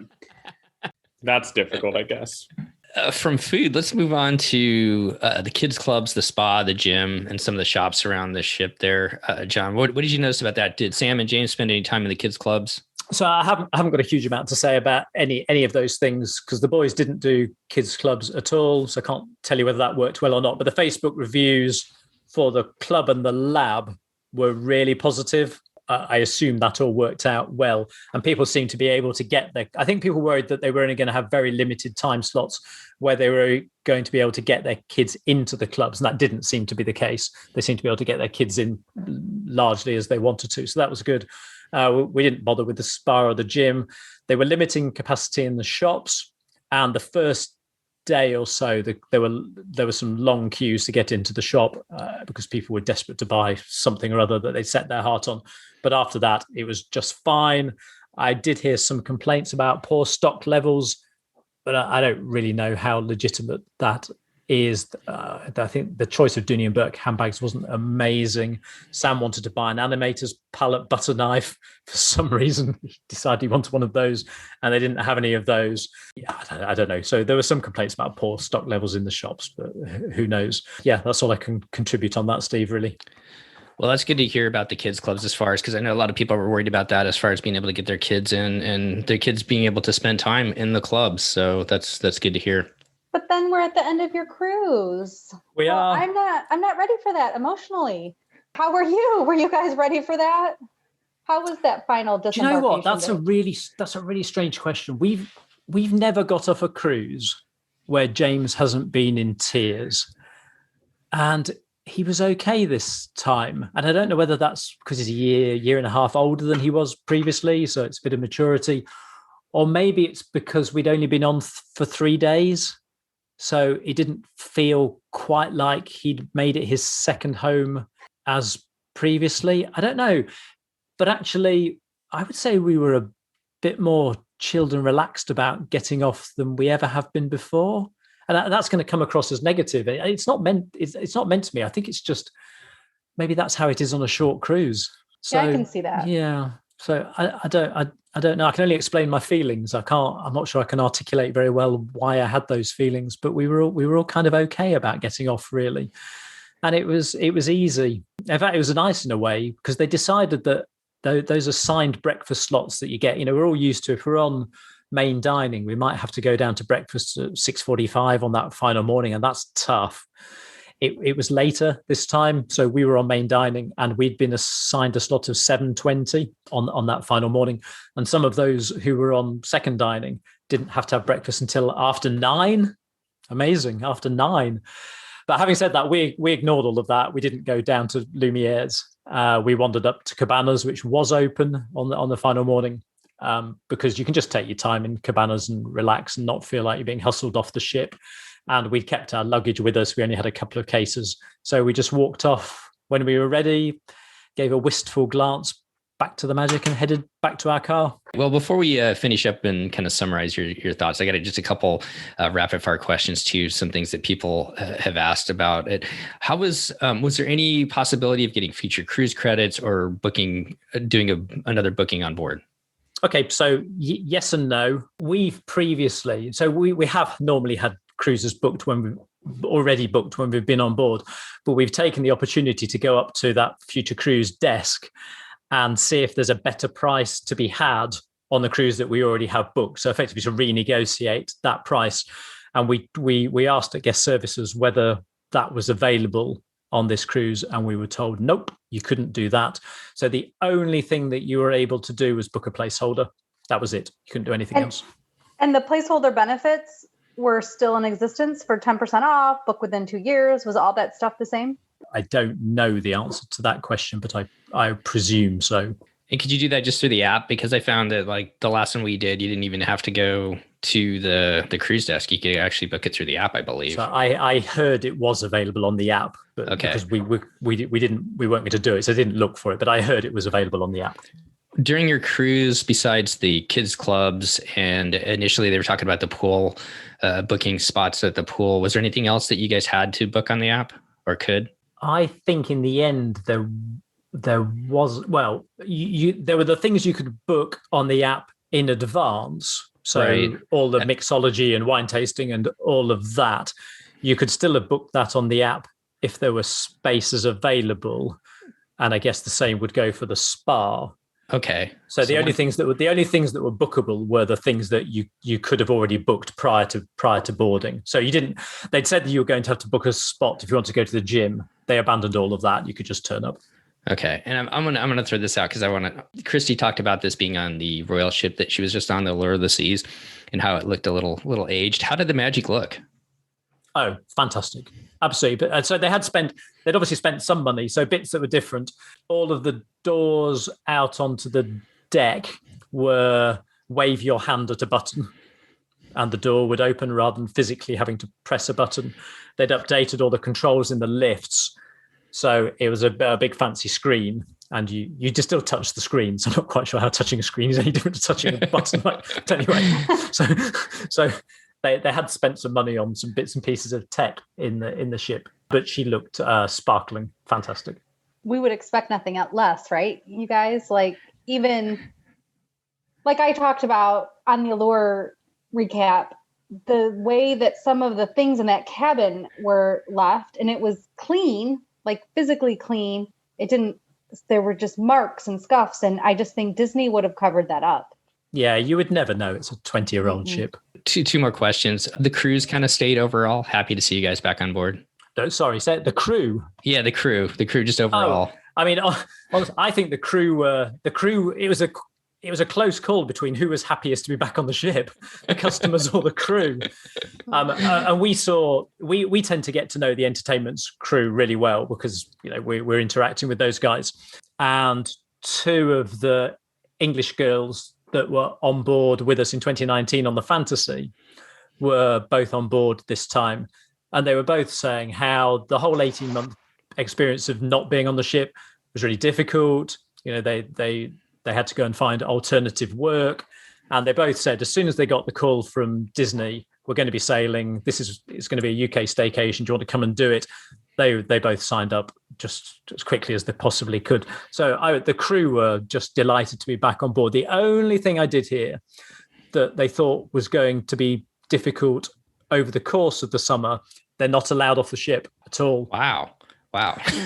that's difficult, I guess. From food, let's move on to the kids' clubs, the spa, the gym, and some of the shops around the ship there. John, what did you notice about that? Did Sam and James spend any time in the kids' clubs? So I haven't got a huge amount to say about any of those things, because the boys didn't do kids' clubs at all, so I can't tell you whether that worked well or not. But the Facebook reviews for the club and the lab were really positive. I assume that all worked out well, and people seem to be able to get there. I think people worried that they were only going to have very limited time slots where they were going to be able to get their kids into the clubs, and that didn't seem to be the case. They seemed to be able to get their kids in largely as they wanted to, so that was good. We didn't bother with the spa or the gym. They were limiting capacity in the shops, and the first day or so there were some long queues to get into the shop because people were desperate to buy something or other that they'd set their heart on. But after that, it was just fine. I did hear some complaints about poor stock levels, but I don't really know how legitimate that is. I think the choice of Dooney and Burke handbags wasn't amazing. Sam wanted to buy an animator's palette butter knife for some reason. He decided he wanted one of those, and they didn't have any of those. Yeah, I don't know. So there were some complaints about poor stock levels in the shops, but who knows? Yeah, that's all I can contribute on that, Steve, really. Well, that's good to hear about the kids' clubs, as far as, because I know a lot of people were worried about that, as far as being able to get their kids in and their kids being able to spend time in the clubs. So that's good to hear. But then we're at the end of your cruise. We are. I'm not ready for that emotionally. How were you? Were you guys ready for that? How was that final disembarkation? Do you know what? That's day? a really strange question. We've never got off a cruise where James hasn't been in tears, and he was okay this time. And I don't know whether that's because he's a year and a half older than he was previously, so it's a bit of maturity, or maybe it's because we'd only been on for 3 days. So it didn't feel quite like he'd made it his second home as previously. I don't know. But actually, I would say we were a bit more chilled and relaxed about getting off than we ever have been before. And that's going to come across as negative. It's not meant to be. I think it's just maybe that's how it is on a short cruise. So Yeah, I can see that. Yeah. So I don't know. I can only explain my feelings. I'm not sure I can articulate very well why I had those feelings, but we were all kind of okay about getting off, really. And it was easy. In fact, it was nice in a way because they decided that those assigned breakfast slots that you get, we're all used to. If we're on main dining, we might have to go down to breakfast at 6:45 on that final morning, and that's tough. It was later this time, so we were on main dining, and we'd been assigned a slot of 7:20 on that final morning. And some of those who were on second dining didn't have to have breakfast until after 9. Amazing, after 9. But having said that, we ignored all of that. We didn't go down to Lumiere's. We wandered up to Cabanas, which was open on the final morning, because you can just take your time in Cabanas and relax and not feel like you're being hustled off the ship. And we kept our luggage with us. We only had a couple of cases. So we just walked off when we were ready, gave a wistful glance back to the Magic and headed back to our car. Well, before we finish up and kind of summarize your thoughts, I got just a couple rapid fire questions to some things that people have asked about it. How was there any possibility of getting future cruise credits or doing another booking on board? Okay, so yes and no. We have normally had cruises booked when we've been on board, but we've taken the opportunity to go up to that future cruise desk and see if there's a better price to be had on the cruise that we already have booked. So effectively to renegotiate that price. And we asked at guest services whether that was available on this cruise, and we were told, nope, you couldn't do that. So the only thing that you were able to do was book a placeholder. That was it. You couldn't do anything else. And the placeholder benefits were still in existence for 10% off, book within 2 years. Was all that stuff the same? I don't know the answer to that question, but I presume so. And could you do that just through the app? Because I found that like the last one we did, you didn't even have to go to the cruise desk. You could actually book it through the app, I believe. So I heard it was available on the app, but because we weren't going to do it, so I didn't look for it. But I heard it was available on the app. During your cruise, besides the kids clubs, and initially they were talking about the pool, booking spots at the pool, was there anything else that you guys had to book on the app or could? I think in the end there was, well, there were the things you could book on the app in advance. So right. All the mixology and wine tasting and all of that, you could still have booked that on the app if there were spaces available. And I guess the same would go for the spa. Okay. So the only things that were bookable were the things that you could have already booked prior to boarding. So they'd said that you were going to have to book a spot if you want to go to the gym. They abandoned all of that. You could just turn up. Okay. And I'm gonna throw this out because Christy talked about this being on the royal ship that she was just on, the Allure of the Seas, and how it looked a little aged. How did the Magic look? Oh, fantastic. Absolutely. But so they'd obviously spent some money. So bits that were different. All of the doors out onto the deck were wave your hand at a button and the door would open rather than physically having to press a button. They'd updated all the controls in the lifts. So it was a big fancy screen, and you just still touch the screen. So I'm not quite sure how touching a screen is any different to touching a button. But anyway, so they had spent some money on some bits and pieces of tech in the ship, but she looked sparkling, fantastic. We would expect nothing less, right? You guys, even I talked about on the Allure recap, the way that some of the things in that cabin were left, and it was clean, physically clean. There were just marks and scuffs. And I just think Disney would have covered that up. Yeah, you would never know. It's a 20-year-old ship. Two more questions. The cruise kind of stayed overall. Happy to see you guys back on board. No, sorry, say the crew. Yeah, the crew just overall. Oh, I mean, I think the crew, it was a close call between who was happiest to be back on the ship, the customers or the crew. And we tend to get to know the entertainment's crew really well because we're interacting with those guys. And two of the English girls that were on board with us in 2019 on the Fantasy were both on board this time, and they were both saying how the whole 18-month experience of not being on the ship was really difficult. They had to go and find alternative work. And they both said, as soon as they got the call from Disney, we're going to be sailing. It's going to be a UK staycation. Do you want to come and do it? They both signed up just as quickly as they possibly could. So the crew were just delighted to be back on board. The only thing I did hear that they thought was going to be difficult over the course of the summer, they're not allowed off the ship at all. Wow.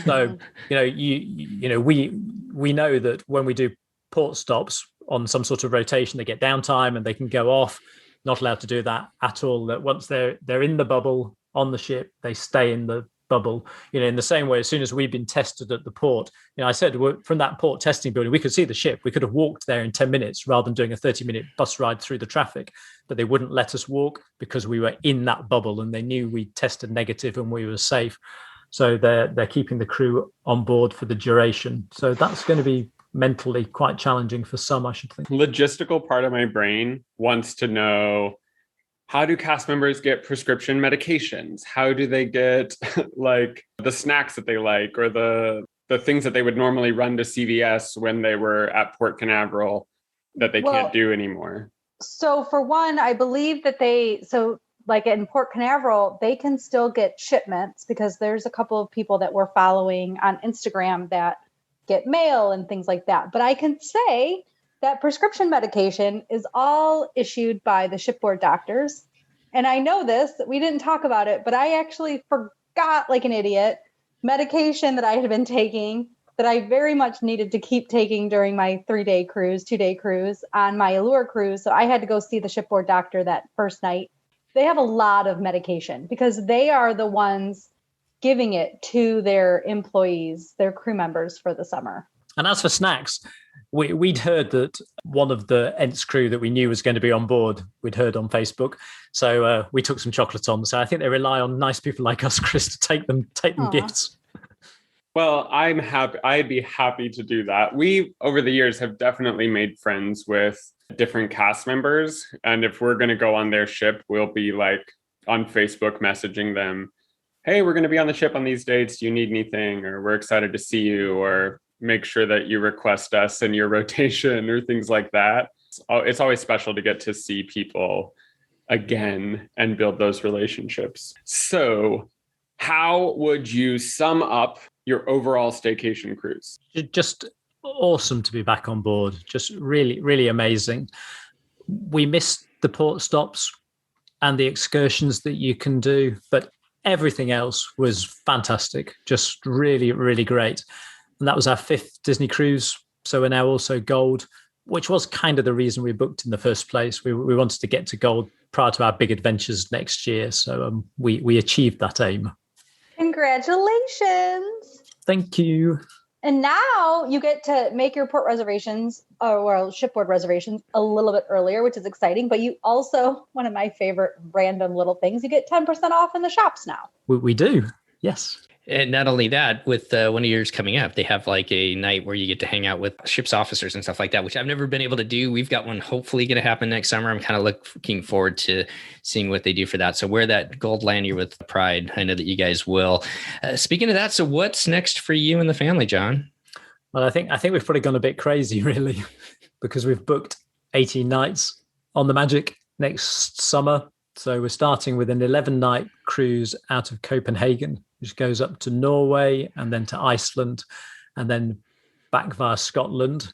So, we know that when we do port stops on some sort of rotation, they get downtime and they can go off. Not allowed to do that at all. That once they're in the bubble on the ship, they stay in the bubble. In the same way, as soon as we've been tested at the port, I said from that port testing building, we could see the ship. We could have walked there in 10 minutes rather than doing a 30-minute bus ride through the traffic. But they wouldn't let us walk because we were in that bubble and they knew we tested negative and we were safe. So they're keeping the crew on board for the duration. So that's going to be mentally quite challenging for some, I should think. Logistical part of my brain wants to know, how do cast members get prescription medications? How do they get like the snacks that they like, or the things that they would normally run to CVS when they were at Port Canaveral that they can't do anymore? So for one, I believe that like in Port Canaveral, they can still get shipments because there's a couple of people that we're following on Instagram that get mail and things like that. But I can say that prescription medication is all issued by the shipboard doctors. And I know this, we didn't talk about it, but I actually forgot like an idiot medication that I had been taking that I very much needed to keep taking during my 2-day cruise on my Allure cruise. So I had to go see the shipboard doctor that first night. They have a lot of medication because they are the ones giving it to their employees, their crew members for the summer. And as for snacks, we'd heard that one of the Ents crew that we knew was going to be on board, we'd heard on Facebook. So we took some chocolate on. So I think they rely on nice people like us, Chris, to take them gifts. Well, I'm happy. I'd be happy to do that. We, over the years, have definitely made friends with different cast members. And if we're going to go on their ship, we'll be like on Facebook messaging them, hey, we're going to be on the ship on these dates. Do you need anything? Or we're excited to see you, or make sure that you request us in your rotation, or things like that. It's always special to get to see people again and build those relationships. So how would you sum up your overall staycation cruise? Just awesome to be back on board. Just really, really amazing. We missed the port stops and the excursions that you can do, but everything else was fantastic. Just really, really great. And that was our 5th Disney cruise. So we're now also gold, which was kind of the reason we booked in the first place. We wanted to get to gold prior to our big adventures next year. So we achieved that aim. Congratulations. Thank you. And now you get to make your port reservations or shipboard reservations a little bit earlier, which is exciting. But you also, one of my favorite random little things, you get 10% off in the shops now. We do. Yes. And not only that, with one of yours coming up, they have like a night where you get to hang out with ship's officers and stuff like that, which I've never been able to do. We've got one hopefully going to happen next summer. I'm kind of looking forward to seeing what they do for that. So wear that gold lanyard with pride. I know that you guys will. Speaking of that, so what's next for you and the family, John? Well, I think we've probably gone a bit crazy, really, because we've booked 18 nights on the Magic next summer. So we're starting with an 11-night cruise out of Copenhagen, which goes up to Norway and then to Iceland and then back via Scotland.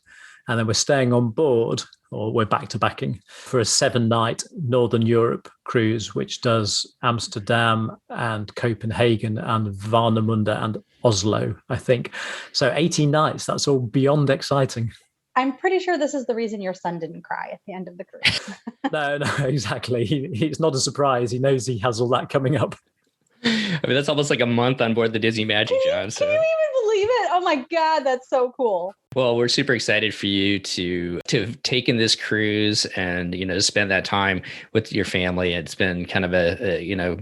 And then we're staying on board, or we're back-to-backing, for a 7-night Northern Europe cruise, which does Amsterdam and Copenhagen and Warnemünde and Oslo, I think. So 18 nights, that's all beyond exciting. I'm pretty sure this is the reason your son didn't cry at the end of the cruise. No, exactly. It's not a surprise. He knows he has all that coming up. I mean, that's almost like a month on board the Disney Magic, John. So. Can you even believe it? Oh my God, that's so cool. Well, we're super excited for you to have taken this cruise and, spend that time with your family. It's been kind of a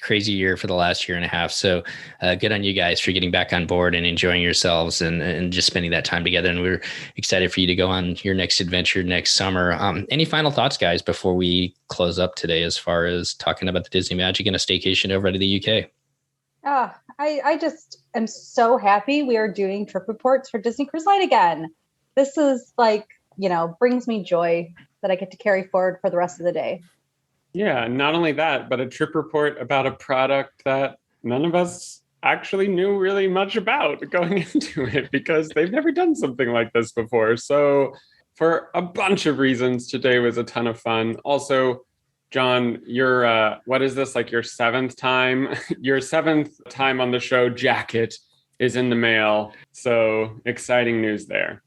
crazy year for the last year and a half. So good on you guys for getting back on board and enjoying yourselves and just spending that time together. And we're excited for you to go on your next adventure next summer. Any final thoughts, guys, before we close up today, as far as talking about the Disney Magic and a staycation over to the UK? I just am so happy we are doing trip reports for Disney Cruise Line again. This is brings me joy that I get to carry forward for the rest of the day. Yeah, not only that, but a trip report about a product that none of us actually knew really much about going into it because they've never done something like this before. So for a bunch of reasons, today was a ton of fun. Also, John, you're what is this, like your seventh time? Your seventh time on the show jacket is in the mail. So exciting news there.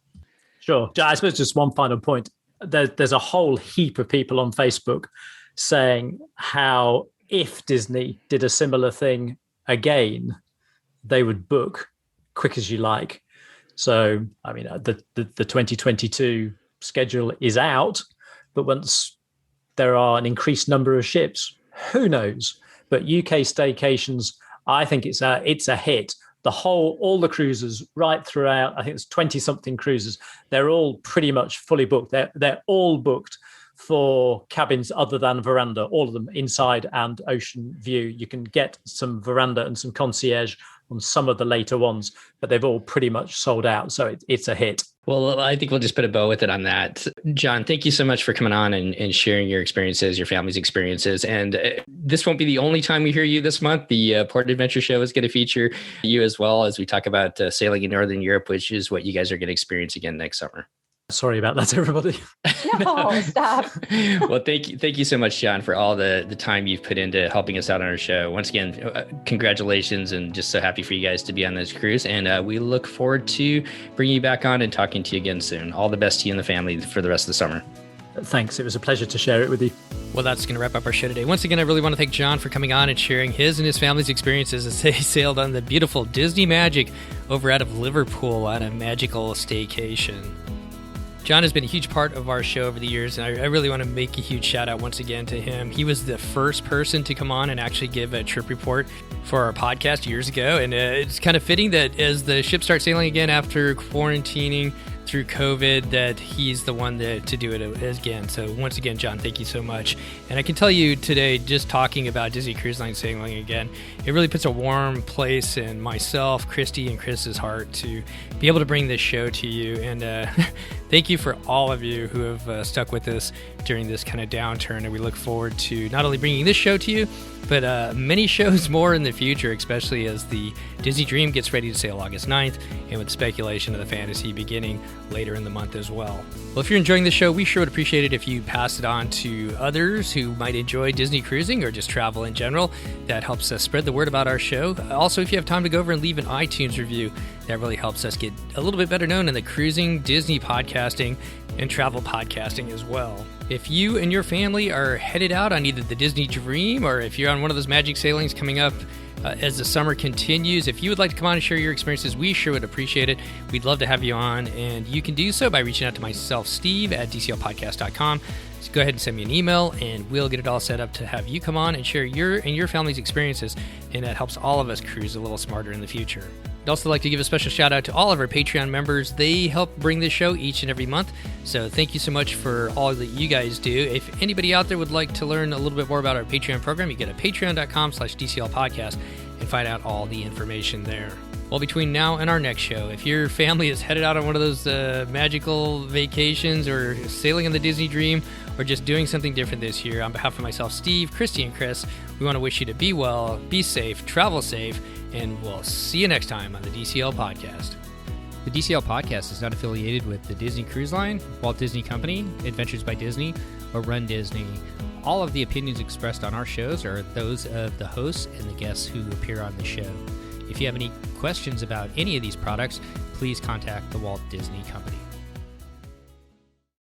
Sure. I suppose just one final point. There's a whole heap of people on Facebook saying how if Disney did a similar thing again, they would book quick as you like. So, I mean, the 2022 schedule is out, but once there are an increased number of ships, who knows? But UK staycations, I think it's a hit. All the cruises right throughout, I think it's 20 something cruises, they're all pretty much fully booked. They're all booked for cabins other than veranda, all of them inside and ocean view. You can get some veranda and some concierge on some of the later ones, but they've all pretty much sold out. So it's a hit. Well, I think we'll just put a bow with it on that. John, thank you so much for coming on and sharing your experiences, your family's experiences. And this won't be the only time we hear you this month. The Port Adventure Show is going to feature you as well as we talk about sailing in Northern Europe, which is what you guys are going to experience again next summer. Sorry about that, everybody. No, stop. Well, thank you so much, John, for all the time you've put into helping us out on our show. Once again, congratulations, and just so happy for you guys to be on this cruise. And we look forward to bringing you back on and talking to you again soon. All the best to you and the family for the rest of the summer. Thanks. It was a pleasure to share it with you. Well, that's going to wrap up our show today. Once again, I really want to thank John for coming on and sharing his and his family's experiences as they sailed on the beautiful Disney Magic over out of Liverpool on a magical staycation. John has been a huge part of our show over the years, and I really want to make a huge shout out once again to him. He was the first person to come on and actually give a trip report for our podcast years ago, and it's kind of fitting that as the ship starts sailing again after quarantining through COVID, that he's the one to do it again. So once again, John, thank you so much. And I can tell you today, just talking about Disney Cruise Line sailing again, it really puts a warm place in myself, Christy, and Chris's heart to be able to bring this show to you. And thank you for all of you who have stuck with us during this kind of downturn. And we look forward to not only bringing this show to you, but many shows more in the future, especially as the Disney Dream gets ready to sail August 9th, and with speculation of the Fantasy beginning later in the month as well. Well, if you're enjoying the show, we sure would appreciate it if you pass it on to others who might enjoy Disney cruising or just travel in general. That helps us spread the word about our show. Also, if you have time to go over and leave an iTunes review, that really helps us get a little bit better known in the cruising, Disney podcasting, and travel podcasting as well. If you and your family are headed out on either the Disney Dream or if you're on one of those magic sailings coming up as the summer continues, if you would like to come on and share your experiences, we sure would appreciate it. We'd love to have you on, and you can do so by reaching out to myself, Steve, at dclpodcast.com. So go ahead and send me an email, and we'll get it all set up to have you come on and share your and your family's experiences, and that helps all of us cruise a little smarter in the future. I'd also like to give a special shout out to all of our Patreon members. They help bring this show each and every month. So thank you so much for all that you guys do. If anybody out there would like to learn a little bit more about our Patreon program, you get to patreon.com/DCLpodcast and find out all the information there. Well, between now and our next show, if your family is headed out on one of those magical vacations or sailing in the Disney Dream or just doing something different this year, on behalf of myself, Steve, Christy, and Chris, we want to wish you to be well, be safe, travel safe, and we'll see you next time on the DCL Podcast. The DCL Podcast is not affiliated with the Disney Cruise Line, Walt Disney Company, Adventures by Disney, or Run Disney. All of the opinions expressed on our shows are those of the hosts and the guests who appear on the show. If you have any questions about any of these products, please contact the Walt Disney Company.